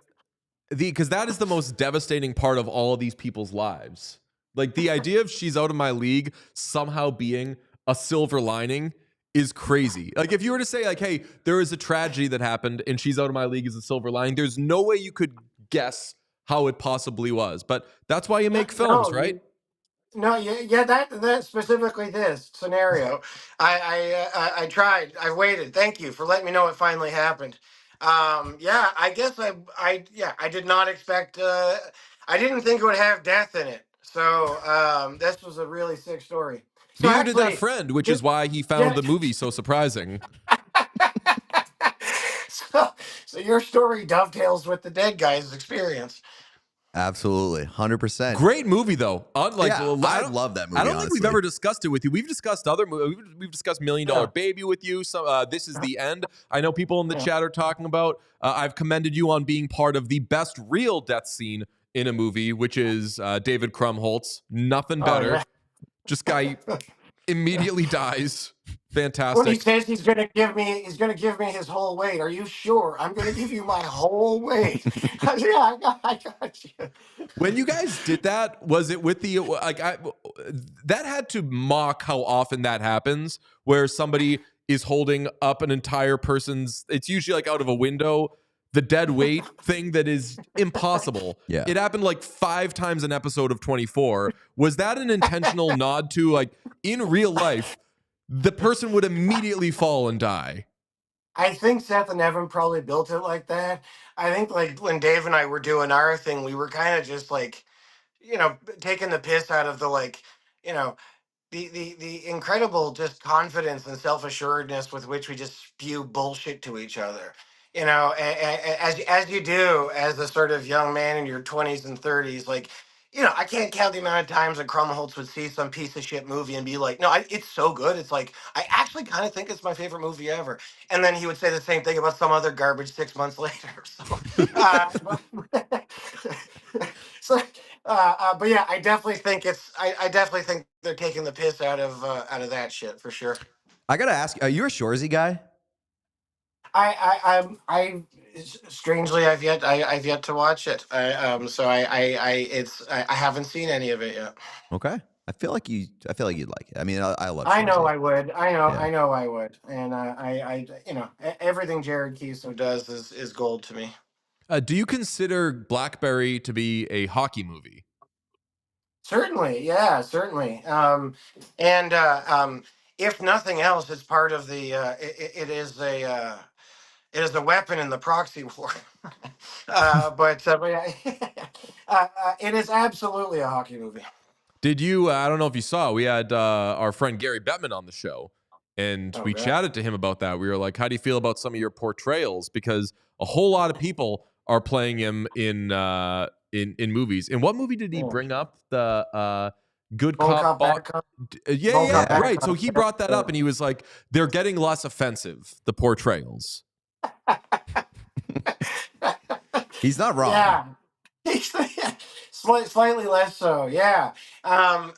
because that is the most devastating part of all of these people's lives. Like the idea of She's Out of My League somehow being a silver lining is crazy. Like if you were to say like, hey, there is a tragedy that happened and She's Out of My League is a silver lining, there's no way you could guess how it possibly was. But that's why you make films, right? No, yeah, that specifically this scenario. I tried. I waited. Thank you for letting me know it finally happened. Yeah, I guess I did not expect. I didn't think it would have death in it. So this was a really sick story. So Neither did that actually, friend, which ju- is why he found yeah. the movie so surprising. so your story dovetails with the dead guy's experience. Absolutely, 100%. Great movie though. Unlike Yeah, I love that movie. I don't think we've honestly. ever discussed it with you. We've discussed other movies. We've discussed $1 Million Baby with you. So This Is the End. I know people in the chat are talking about. I've commended you on being part of the best real death scene in a movie, which is David Krumholtz. Nothing better. yeah. Just guy immediately dies. When he Fantastic. says he's gonna give me his whole weight. Are you sure? I'm gonna give you my whole weight. Yeah, I got you. When you guys did that, was it with the that had to mock how often that happens, where somebody is holding up an entire person's? It's usually like out of a window, the dead weight thing that is impossible. Yeah. It happened like 5 times an episode of 24. Was that an intentional nod to like in real life, the person would immediately fall and die? I think Seth and Evan probably built it like that. I think like when Dave and I were doing our thing, we were kind of just like, taking the piss out of the like, you know, the incredible just confidence and self-assuredness with which we just spew bullshit to each other. As you do as a sort of young man in your 20s and 30s, like, I can't count the amount of times that Krumholtz would see some piece of shit movie and be like, no, it's so good. It's like, I actually kind of think it's my favorite movie ever. And then he would say the same thing about some other garbage 6 months later. So, but yeah, I definitely think I definitely think they're taking the piss out of that shit for sure. I gotta ask, are you a Shoresy guy? I strangely I've yet to watch it. I haven't seen any of it yet. Okay, I feel like you'd like it. I mean, I love. I know Shoresy. I would. I Yeah. know I would. And everything Jared Keeso does is gold to me. Do you consider Blackberry to be a hockey movie? Certainly, yeah, certainly. And if nothing else, it's part of the. It is a weapon in the proxy war. But yeah, it is absolutely a hockey movie. Did you? I don't know if you saw. We had our friend Gary Bettman on the show, and Oh we god. chatted to him about that. We were like, "How do you feel about some of your portrayals?" Because a whole lot of people are playing him in movies. In what movie did he Yeah. bring up the good Bull cop? cop, bad cop. Yeah, Bull yeah, cop, bad right. So cop. he brought that up, and he was like, "They're getting less offensive, the portrayals." He's not wrong. Yeah. Slightly less so. Yeah. I'm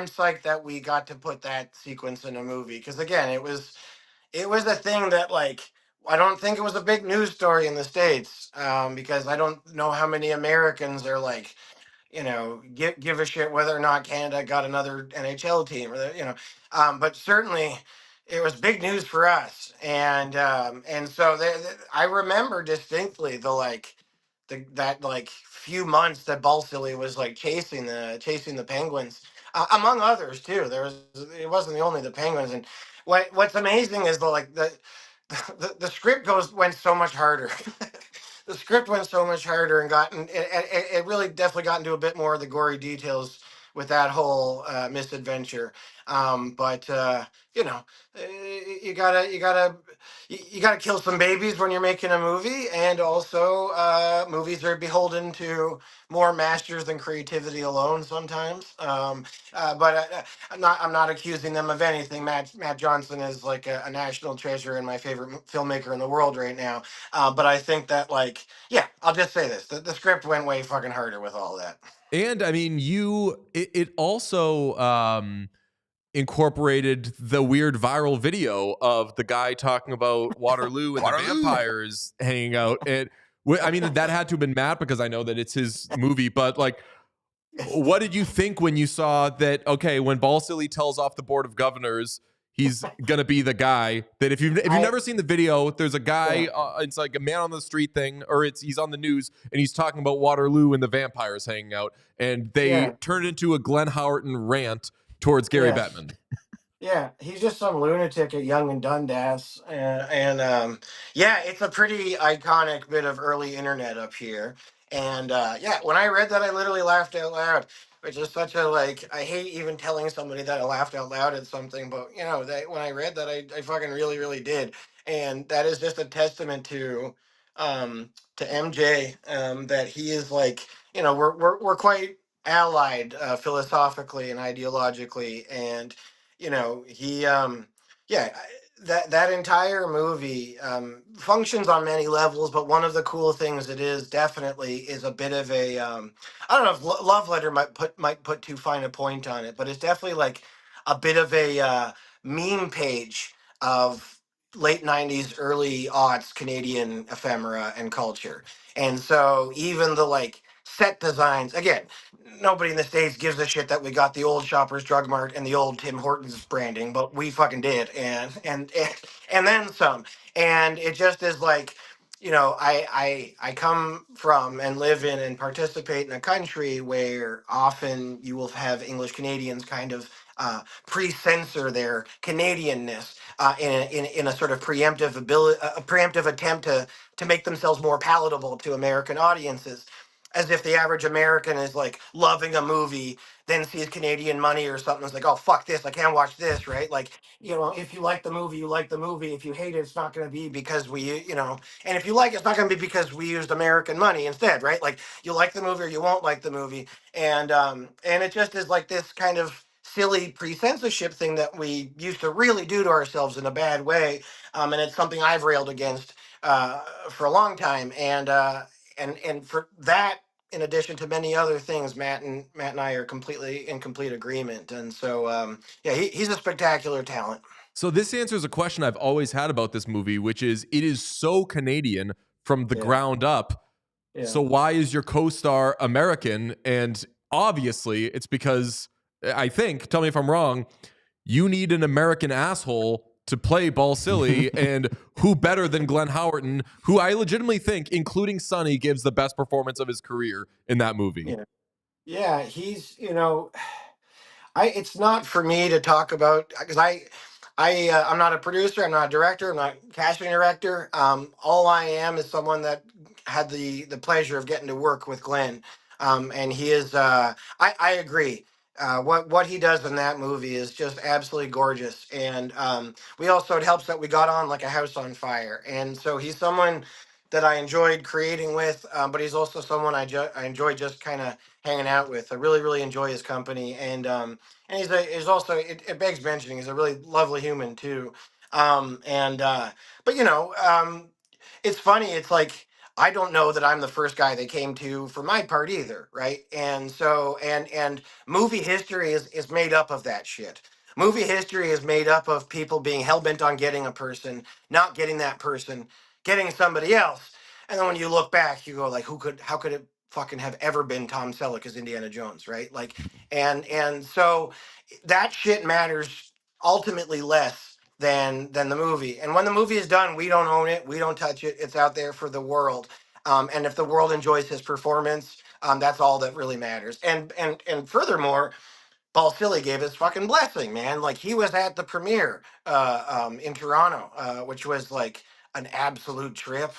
psyched that we got to put that sequence in a movie because again, it was a thing that like I don't think it was a big news story in the States because I don't know how many Americans are like give a shit whether or not Canada got another NHL team but certainly it was big news for us, and so I remember distinctly that like few months that Balsillie was like chasing the Penguins, among others too. It wasn't the only the Penguins, and what's amazing is the script went so much harder. The script went so much harder and it really definitely got into a bit more of the gory details with that whole misadventure. But you know, you gotta kill some babies when you're making a movie, and also movies are beholden to more masters than creativity alone sometimes. But I'm not accusing them of anything. Matt Johnson is like a national treasure and my favorite filmmaker in the world right now. But I think that yeah, I'll just say this: the script went way fucking harder with all that. And I mean, it also incorporated the weird viral video of the guy talking about Waterloo and the vampires hanging out. And I mean, that had to have been Matt because I know that it's his movie. But like, what did you think when you saw that? Okay, when Balsillie tells off the board of governors, he's gonna be the guy that if you've never seen the video, there's a guy. It's like a man on the street thing, or he's on the news and he's talking about Waterloo and the vampires hanging out, and they Yeah, turn it into a Glenn Howerton rant towards Gary yeah. Bettman. Yeah, he's just some lunatic at Young and Dundas, and yeah, it's a pretty iconic bit of early internet up here. And yeah, when I read that, I literally laughed out loud, which is such a like. I hate even telling somebody that I laughed out loud at something, but that when I read that, I fucking really, really did, and that is just a testament to MJ, that he is like, we're quite allied philosophically and ideologically, and he yeah that entire movie functions on many levels, but one of the cool things it is definitely is a bit of a I don't know if love letter might put too fine a point on it, but it's definitely like a bit of a meme page of late 90s early aughts Canadian ephemera and culture. And so even the like set designs, again, nobody in the States gives a shit that we got the old Shoppers Drug Mart and the old Tim Hortons branding, but we fucking did, and then some. And it just is like, I come from and live in and participate in a country where often you will have English Canadians kind of pre-censor their Canadianness in a sort of a preemptive attempt to make themselves more palatable to American audiences, as if the average American is like loving a movie, then sees Canadian money or something, is like, oh fuck this, I can't watch this, right? Like, if you like the movie, you like the movie. If you hate it, it's not going to be because and if you like it, it's not going to be because we used American money instead, right? Like, you like the movie or you won't like the movie, and it just is like this kind of silly pre-censorship thing that we used to really do to ourselves in a bad way, and it's something I've railed against for a long time, and for that, in addition to many other things, Matt and I are completely in complete agreement. And so, yeah, he's a spectacular talent. So this answers a question I've always had about this movie, which is it is so Canadian from the Yeah, ground up. yeah, So why is your co-star American? And obviously it's because I think, tell me if I'm wrong, you need an American asshole to play Ball Silly, and who better than Glenn Howerton, who I legitimately think, including Sonny, gives the best performance of his career in that movie. Yeah, he's, it's not for me to talk about because I'm not a producer, I'm not a director, I'm not a casting director. All I am is someone that had the pleasure of getting to work with Glenn, and he is. I agree. What he does in that movie is just absolutely gorgeous, and we also it helps that we got on like a house on fire, and so he's someone that I enjoyed creating with, but he's also someone I enjoy just kind of hanging out with. I really enjoy his company, and he's also it begs mentioning he's a really lovely human too. And but it's funny. It's like I don't know that I'm the first guy they came to for my part either, right? And so and movie history is made up of that shit. Movie history is made up of people being hell bent on getting a person, not getting that person, getting somebody else. And then when you look back, you go like, how could it fucking have ever been Tom Selleck as Indiana Jones, right? Like, and so that shit matters ultimately less than the movie. And when the movie is done, we don't own it, we don't touch it. It's out there for the world. And if the world enjoys his performance, that's all that really matters. And furthermore, Paul Silly gave his fucking blessing, man. Like he was at the premiere in Toronto, which was like an absolute trip.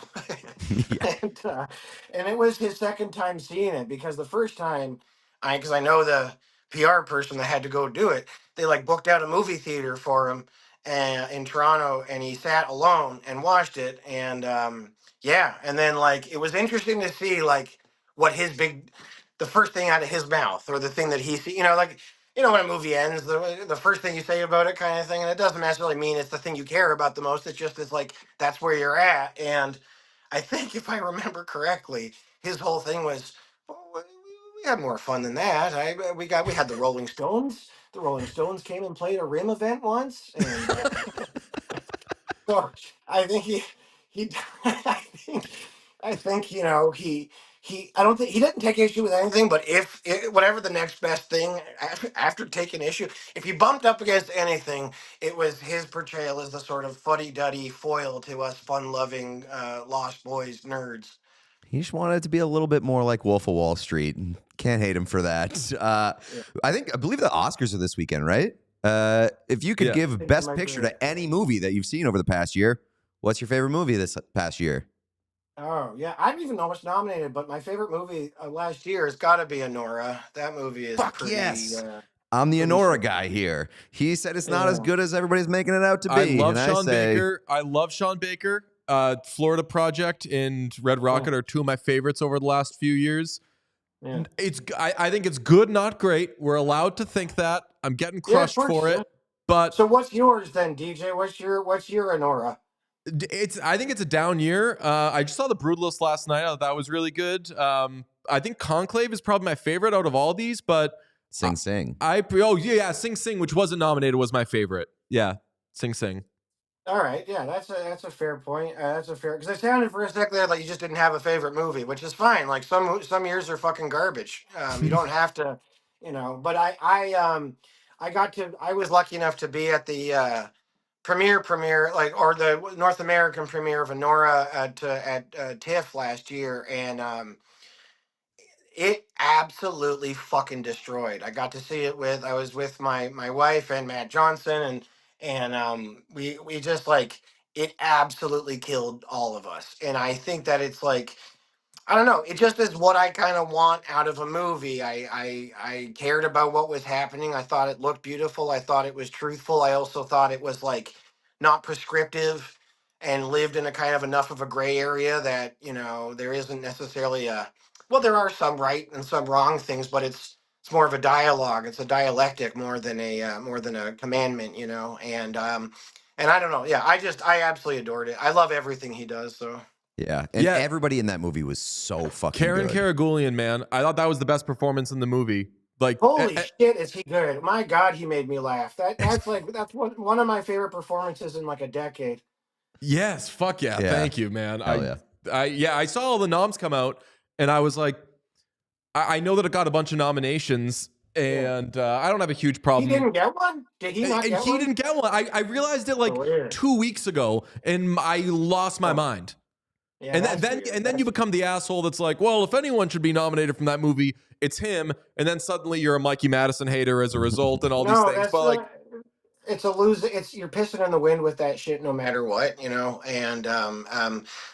Yeah. And it was his second time seeing it because the first time, because I know the PR person that had to go do it, they like booked out a movie theater for him in Toronto, and he sat alone and watched it. And yeah, and then like it was interesting to see like what the first thing out of his mouth or the thing that he see, like when a movie ends, the first thing you say about it kind of thing, and it doesn't necessarily mean it's the thing you care about the most. It's just it's like that's where you're at. And I think if I remember correctly, his whole thing was, "Oh, we had more fun than that. We had the Rolling Stones. The Rolling Stones came and played a Rim event once, and so I think he I think I don't think he didn't take issue with anything, but if whatever the next best thing after taking issue, if he bumped up against anything, it was his portrayal as the sort of fuddy-duddy foil to us fun-loving Lost Boys nerds. He just wanted it to be a little bit more like Wolf of Wall Street. Can't hate him for that. I believe the Oscars are this weekend, right? If you could give Best Picture to any movie that you've seen over the past year, what's your favorite movie this past year? Oh yeah, I don't even know what's nominated, but my favorite movie last year has got to be Anora. That movie is Fuck pretty. yes. I'm the Anora guy here. He said it's not as good as everybody's making it out to be. I love Sean Baker. I love Sean Baker. Florida Project and Red Rocket are two of my favorites over the last few years. Yeah. I think it's good, not great. We're allowed to think that. I'm getting crushed for it. But so what's yours then, DJ? What's your Anora? I think it's a down year. I just saw The Brutalist last night. I thought that was really good. I think Conclave is probably my favorite out of all these, but Sing Sing. Sing Sing, which wasn't nominated, was my favorite. Yeah, Sing Sing. All right, yeah, that's a fair point. That's a fair because it sounded for a second there like you just didn't have a favorite movie, which is fine. Like some years are fucking garbage. You don't have to, But I was lucky enough to be at the premiere or the North American premiere of Anora at TIFF last year, and it absolutely fucking destroyed. I was with my wife and Matt Johnson, and we just like it absolutely killed all of us. And I think that it's like I don't know. It just is what I kind of want out of a movie. I cared about what was happening. I thought it looked beautiful. I thought it was truthful. I also thought it was like not prescriptive and lived in a kind of enough of a gray area that, there isn't necessarily there are some right and some wrong things, but it's more of a dialogue. It's a dialectic more than a commandment, and I don't know. Yeah, I absolutely adored it. I love everything he does, so. Yeah, and everybody in that movie was so fucking Karen good. Karagulian, man. I thought that was the best performance in the movie. Like, holy shit, is he good? My God, he made me laugh. That's one of my favorite performances in like a decade. Yes, fuck yeah. Thank you, man. I saw all the noms come out, and I was like, I know that it got a bunch of nominations, and I don't have a huge He problem. didn't get one? Did he not And get he one? didn't get one. I realized it like Weird. 2 weeks ago, and I lost my mind. Yeah, And that's then weird. you become the asshole that's like, well, if anyone should be nominated from that movie, it's him. And then suddenly you're a Mikey Madison hater as a result, and all these things. That's But like, it's a lose. It's you're pissing in the wind with that shit, no matter what, And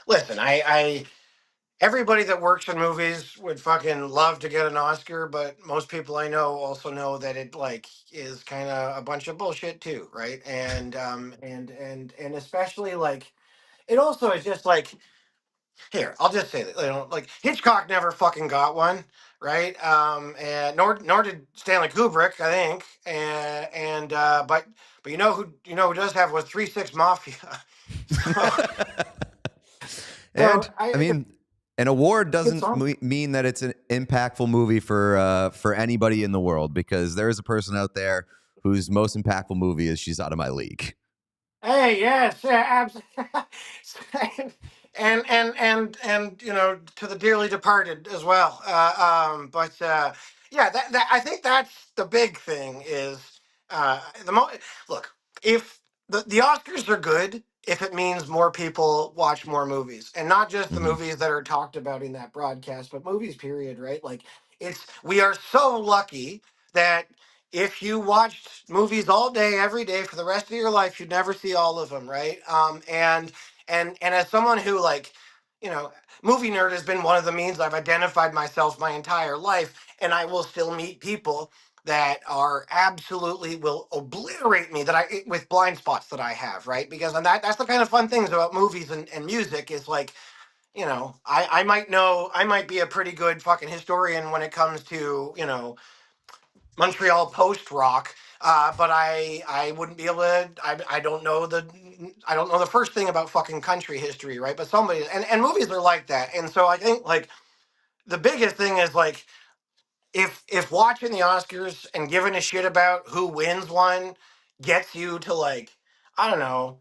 listen, I everybody that works in movies would fucking love to get an Oscar, but most people I know also know that it like is kind of a bunch of bullshit too, right? And especially like it also is just like here, I'll just say that like Hitchcock never fucking got one, right? And nor did Stanley Kubrick, I think. But you know who does have was 3-6 Mafia. And I I mean, an award good doesn't song. mean that it's an impactful movie for anybody in the world, because there is a person out there whose most impactful movie is She's Out of My League. Hey, yes, absolutely. And to the dearly departed as well. But yeah, that I think that's the big thing is the look, if the Oscars are good if it means more people watch more movies, and not just the Mm-hmm. movies that are talked about in that broadcast, but movies period, right? Like we are so lucky that if you watched movies all day, every day for the rest of your life, you'd never see all of them, right? And as someone who you know, movie nerd has been one of the means I've identified myself my entire life, and I will still meet people that are absolutely will obliterate me that I with blind spots that I have, right? Because that's the kind of fun things about movies and music is like, I might be a pretty good fucking historian when it comes to, Montreal post rock, but I wouldn't be able to. I don't know the first thing about fucking country history, right? But somebody and movies are like that, and so I think like the biggest thing is like if watching the Oscars and giving a shit about who wins one gets you to like I don't know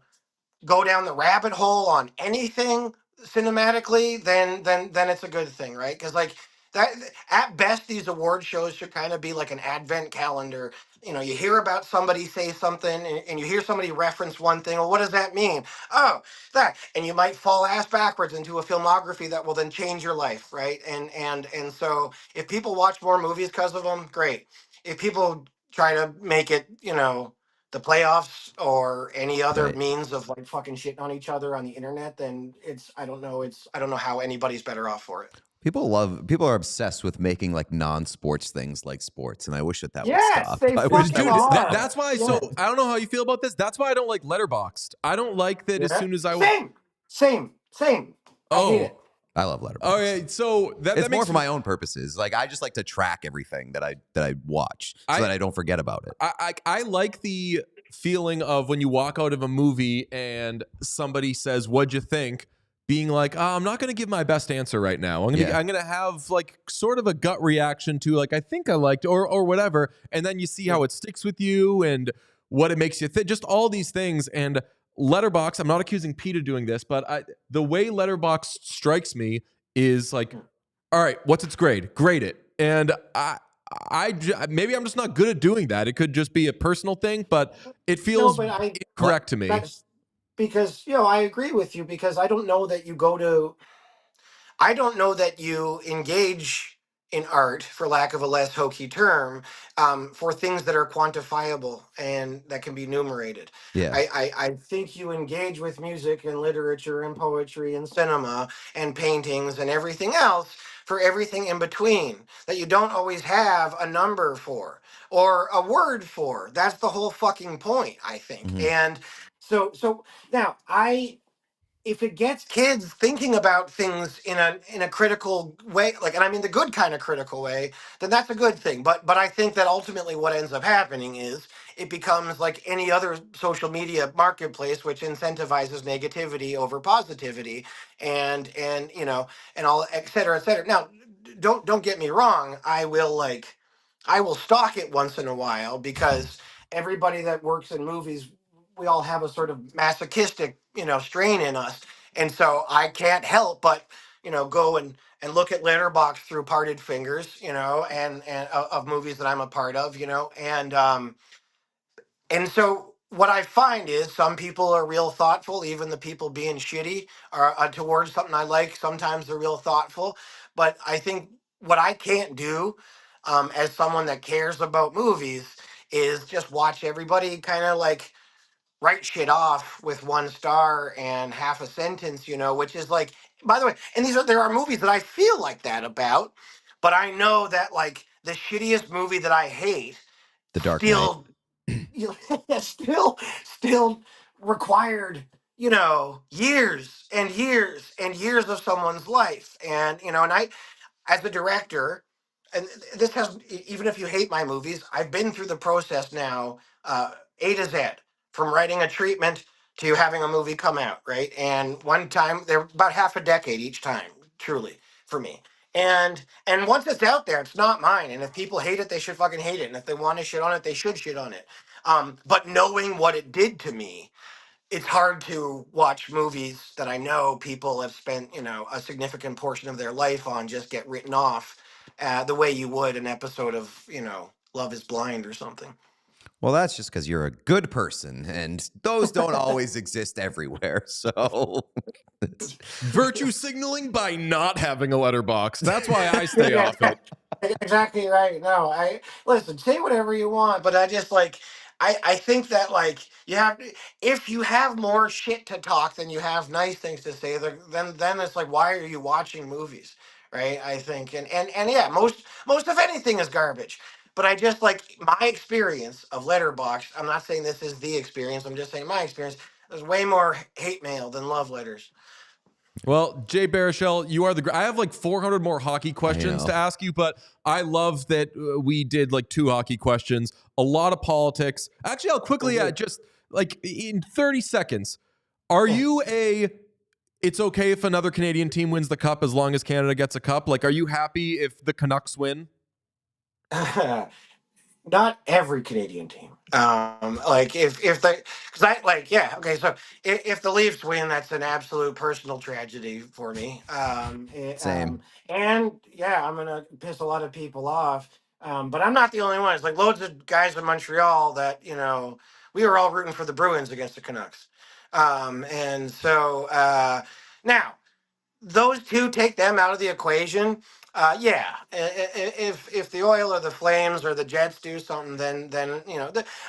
go down the rabbit hole on anything cinematically, then it's a good thing, right? Because like that at best, these award shows should kind of be like an advent calendar. You hear about somebody say something, and you hear somebody reference one thing. Well, what does that mean? Oh, that, and you might fall ass backwards into a filmography that will then change your life, right? And so if people watch more movies because of them, great. If people try to make it, the playoffs or any other Right. means of like fucking shitting on each other on the internet, then I don't know how anybody's better off for it. People are obsessed with making like non-sports things like sports, and I wish that would Yes, stop. they I wish fucking that would stop. that's why. Yeah. So I don't know how you feel about this. That's why I don't like Letterboxd. I don't like that. As soon as I Same. I hate it. I love Letterboxd. All right, so It's that more makes for my own purposes. Like I just like to track everything that I watch so that I don't forget about it. I like the feeling of when you walk out of a movie and somebody says, "What'd you think?" Being like, I'm not going to give my best answer right now. I'm going to have like sort of a gut reaction to like I think I liked or whatever, and then you see how it sticks with you and what it makes you think. Just all these things. And Letterboxd, I'm not accusing Pete of doing this, but the way Letterboxd strikes me is like, all right, what's its grade? Grade it. And maybe I'm just not good at doing that. It could just be a personal thing, but it feels incorrect to me. That's because I agree with you because I don't know that you engage in art, for lack of a less hokey term, for things that are quantifiable and that can be enumerated. Yeah. I think you engage with music and literature and poetry and cinema and paintings and everything else for everything in between that you don't always have a number for or a word for. That's the whole fucking point, I think. Mhm. And so now if it gets kids thinking about things in a critical way, like, and I mean the good kind of critical way, then that's a good thing. But I think that ultimately what ends up happening is it becomes like any other social media marketplace, which incentivizes negativity over positivity, and and all et cetera, et cetera. Now, don't get me wrong. I will stalk it once in a while because everybody that works in movies, we all have a sort of masochistic, strain in us. And so I can't help but, go and look at Letterboxd through parted fingers, and of movies that I'm a part of, and so what I find is some people are real thoughtful, even the people being shitty are towards something I like. Sometimes they're real thoughtful, but I think what I can't do as someone that cares about movies is just watch everybody kind of like write shit off with 1 star and half a sentence, which is like, by the way, and there are movies that I feel like that about, but I know that like the shittiest movie that I hate The Dark Knight. still still required years and years and years of someone's life, and I, as a director, and this has, even if you hate my movies, I've been through the process now, A to Z, from writing a treatment to having a movie come out, right? And one time, they're about half a decade each time, truly, for me. And once it's out there, it's not mine. And if people hate it, they should fucking hate it. And if they want to shit on it, they should shit on it. But knowing what it did to me, it's hard to watch movies that I know people have spent, a significant portion of their life on, just get written off the way you would an episode of, Love is Blind or something. Well, that's just because you're a good person, and those don't always exist everywhere. So, Virtue signaling by not having a letterbox. That's why I stay off it. Exactly right. No, listen, say whatever you want, but I just like, I think that like if you have more shit to talk than you have nice things to say, then it's like, why are you watching movies? Right. I think, and yeah, most of anything is garbage. But I just like my experience of Letterboxd. I'm not saying this is the experience. I'm just saying my experience. There's way more hate mail than love letters. Well, Jay Baruchel, you are I have like 400 more hockey questions to ask you, but I love that we did like 2 hockey questions, a lot of politics. Actually, I'll quickly just like in 30 seconds. Are you it's okay if another Canadian team wins the cup as long as Canada gets a cup? Like, are you happy if the Canucks win? Not every Canadian team. Like if the, because I like, yeah, okay, so if the Leafs win, that's an absolute personal tragedy for me. Same. And yeah, I'm gonna piss a lot of people off. But I'm not the only one. It's like loads of guys in Montreal that we were all rooting for the Bruins against the Canucks. And so now those two, take them out of the equation. Yeah, if the Oil or the Flames or the Jets do something, then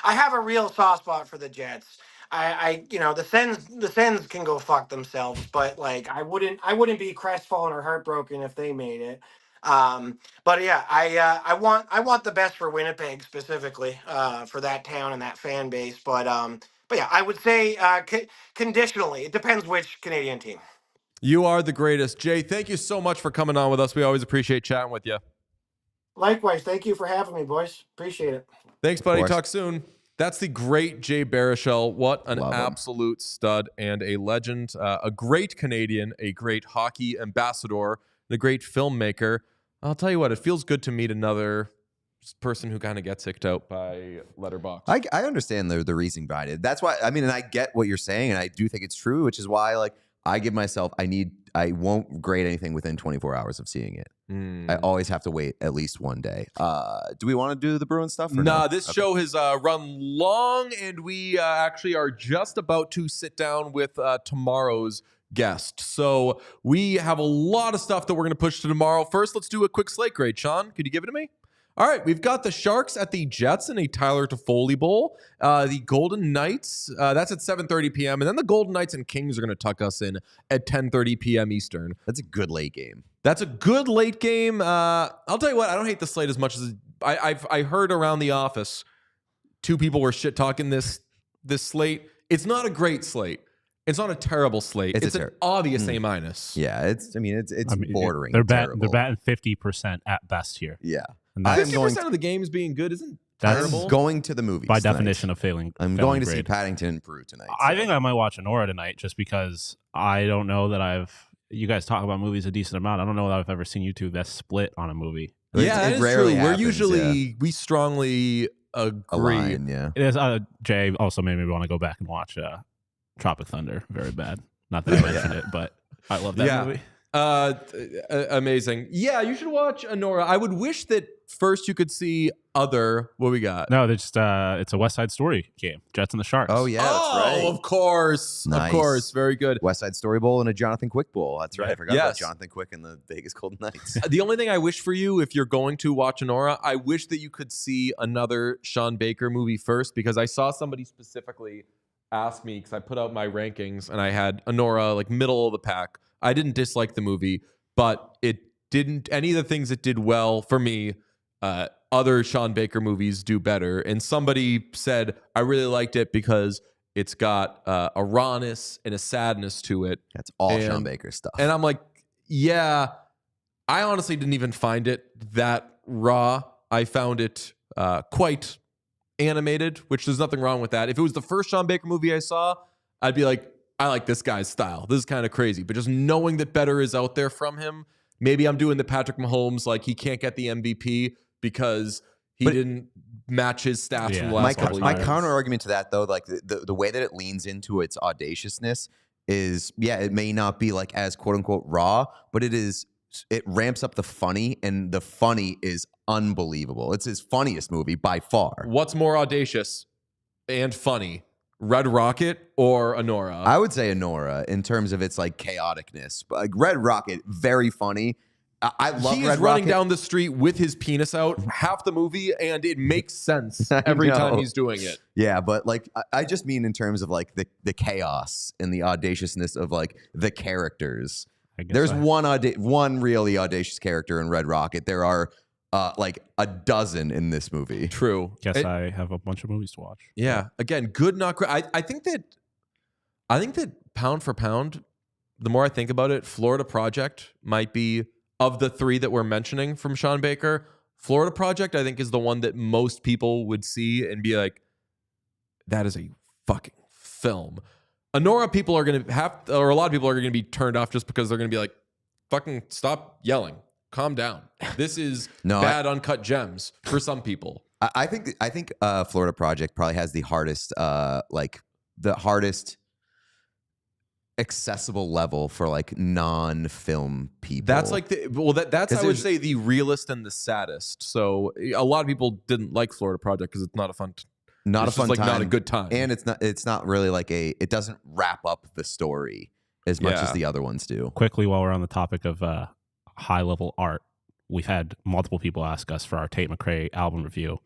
I have a real soft spot for the Jets. The Sens can go fuck themselves, but like I wouldn't be crestfallen or heartbroken if they made it. But yeah, I want the best for Winnipeg specifically, for that town and that fan base. But yeah, I would say conditionally, it depends which Canadian team. You are the greatest. Jay, thank you so much for coming on with us. We always appreciate chatting with you. Likewise. Thank you for having me, boys. Appreciate it. Thanks, buddy. Talk soon. That's the great Jay Baruchel. What an absolute stud and a legend. A great Canadian, a great hockey ambassador, and a great filmmaker. I'll tell you what, it feels good to meet another person who kind of gets kicked out by Letterboxd. I understand the reasoning behind it. That's why, I mean, and I get what you're saying, and I do think it's true, which is why, like, I give myself, I won't grade anything within 24 hours of seeing it. I always have to wait at least one day. Do we want to do the Bruins stuff? No, this show has run long, and we actually are just about to sit down with tomorrow's guest. So we have a lot of stuff that we're going to push to tomorrow. First, let's do a quick slate grade. Sean, could you give it to me? All right, we've got the Sharks at the Jets in a Tyler Toffoli Bowl. The Golden Knights, that's at 7:30 p.m. And then the Golden Knights and Kings are going to tuck us in at 10:30 p.m. Eastern. That's a good late game. That's a good late game. I'll tell you what, I don't hate the slate as much as I heard around the office. 2 people were shit talking this slate. It's not a great slate. It's not a terrible slate. It's an obvious A-. Yeah, it's bordering. They're batting 50% at best here. Yeah. 50% of the games being good isn't terrible. I'm going to the movies by definition of failing. I'm going to see Paddington and Peru tonight. I think I might watch Nora tonight just because I don't know that you guys talk about movies a decent amount. I don't know that I've ever seen you two that split on a movie. Yeah, that is true. We strongly agree. Align, yeah. It is. Jay also made me want to go back and watch Tropic Thunder. Very bad. Not that I mentioned it, but I love that movie. Amazing. Yeah, you should watch Honora. I would wish that first you could see Other. What we got? No, it's a West Side Story game. Jets and the Sharks. Oh yeah, that's right. Of course. Nice. Of course. Very good. West Side Story Bowl and a Jonathan Quick Bowl. That's right. I forgot about Yes. Jonathan Quick and the Vegas Golden Knights. The only thing I wish for you, if you're going to watch Honora, I wish that you could see another Sean Baker movie first, because I saw somebody specifically ask me, because I put out my rankings and I had Honora like middle of the pack. I didn't dislike the movie, but it didn't, any of the things it did well for me, other Sean Baker movies do better. And somebody said, I really liked it because it's got a rawness and a sadness to it. That's all Sean Baker stuff. And I'm like, yeah, I honestly didn't even find it that raw. I found it quite animated, which there's nothing wrong with that. If it was the first Sean Baker movie I saw, I'd be like, I like this guy's style. This is kind of crazy. But just knowing that better is out there from him, maybe I'm doing the Patrick Mahomes, like he can't get the MVP because he didn't match his stats from the last couple of my years. counter argument to that, though, like the way that it leans into its audaciousness is, yeah, it may not be like as quote unquote raw, but it ramps up the funny, and the funny is unbelievable. It's his funniest movie by far. What's more audacious and funny, Red Rocket or Honora? I would say Honora in terms of its like chaoticness. But like Red Rocket, very funny. I love He's Red running Rocket. down the street with his penis out half the movie, and it makes sense every time he's doing it. Yeah, but like I just mean in terms of like the chaos and the audaciousness of like the characters. There's one really audacious character in Red Rocket. There are like a dozen in this movie. True. I have a bunch of movies to watch. Yeah. Again, good, not great. I think that pound for pound, the more I think about it, Florida Project might be, of the three that we're mentioning from Sean Baker, Florida Project, I think, is the one that most people would see and be like, that is a fucking film. Honora, people are going to have, or a lot of people are going to be turned off just because they're going to be like, fucking stop yelling. Calm down. This is bad uncut gems for some people. I think Florida Project probably has the hardest accessible level for like non-film people. That's like that's I would say the realest and the saddest. So a lot of people didn't like Florida Project because it's not a fun time. Not a good time, and it's not really like it doesn't wrap up the story as much as the other ones do. Quickly, while we're on the topic of high level art, we've had multiple people ask us for our Tate McRae album review.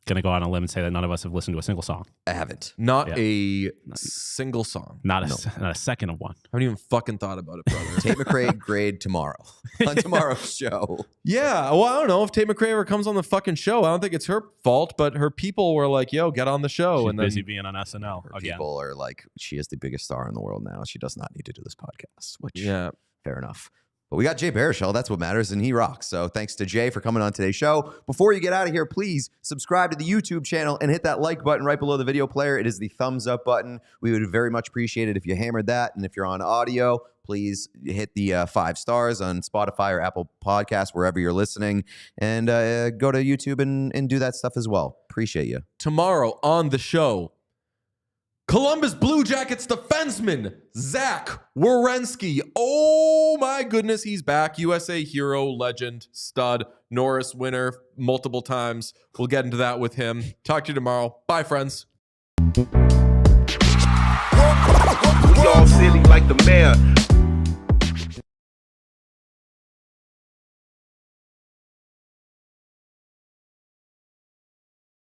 Going to go on a limb and say that none of us have listened to a single song. I haven't. Not a single song. Not a second of one. I haven't even fucking thought about it, brother. Tate McRae grade tomorrow on tomorrow's show. Yeah. Well, I don't know if Tate McRae ever comes on the fucking show. I don't think it's her fault, but her people were like, yo, get on the show. She's busy being on SNL again. People are like, she is the biggest star in the world now. She does not need to do this podcast, which, fair enough. But we got Jay Baruchel. That's what matters, and he rocks. So thanks to Jay for coming on today's show. Before you get out of here, please subscribe to the YouTube channel and hit that like button right below the video player. It is the thumbs up button. We would very much appreciate it if you hammered that. And if you're on audio, please hit the 5 stars on Spotify or Apple Podcasts, wherever you're listening. And go to YouTube and do that stuff as well. Appreciate you. Tomorrow on the show, Columbus Blue Jackets defenseman Zach Werenski. Oh my goodness, he's back. USA hero, legend, stud, Norris winner multiple times. We'll get into that with him. Talk to you tomorrow. Bye, friends. We all silly like the mayor.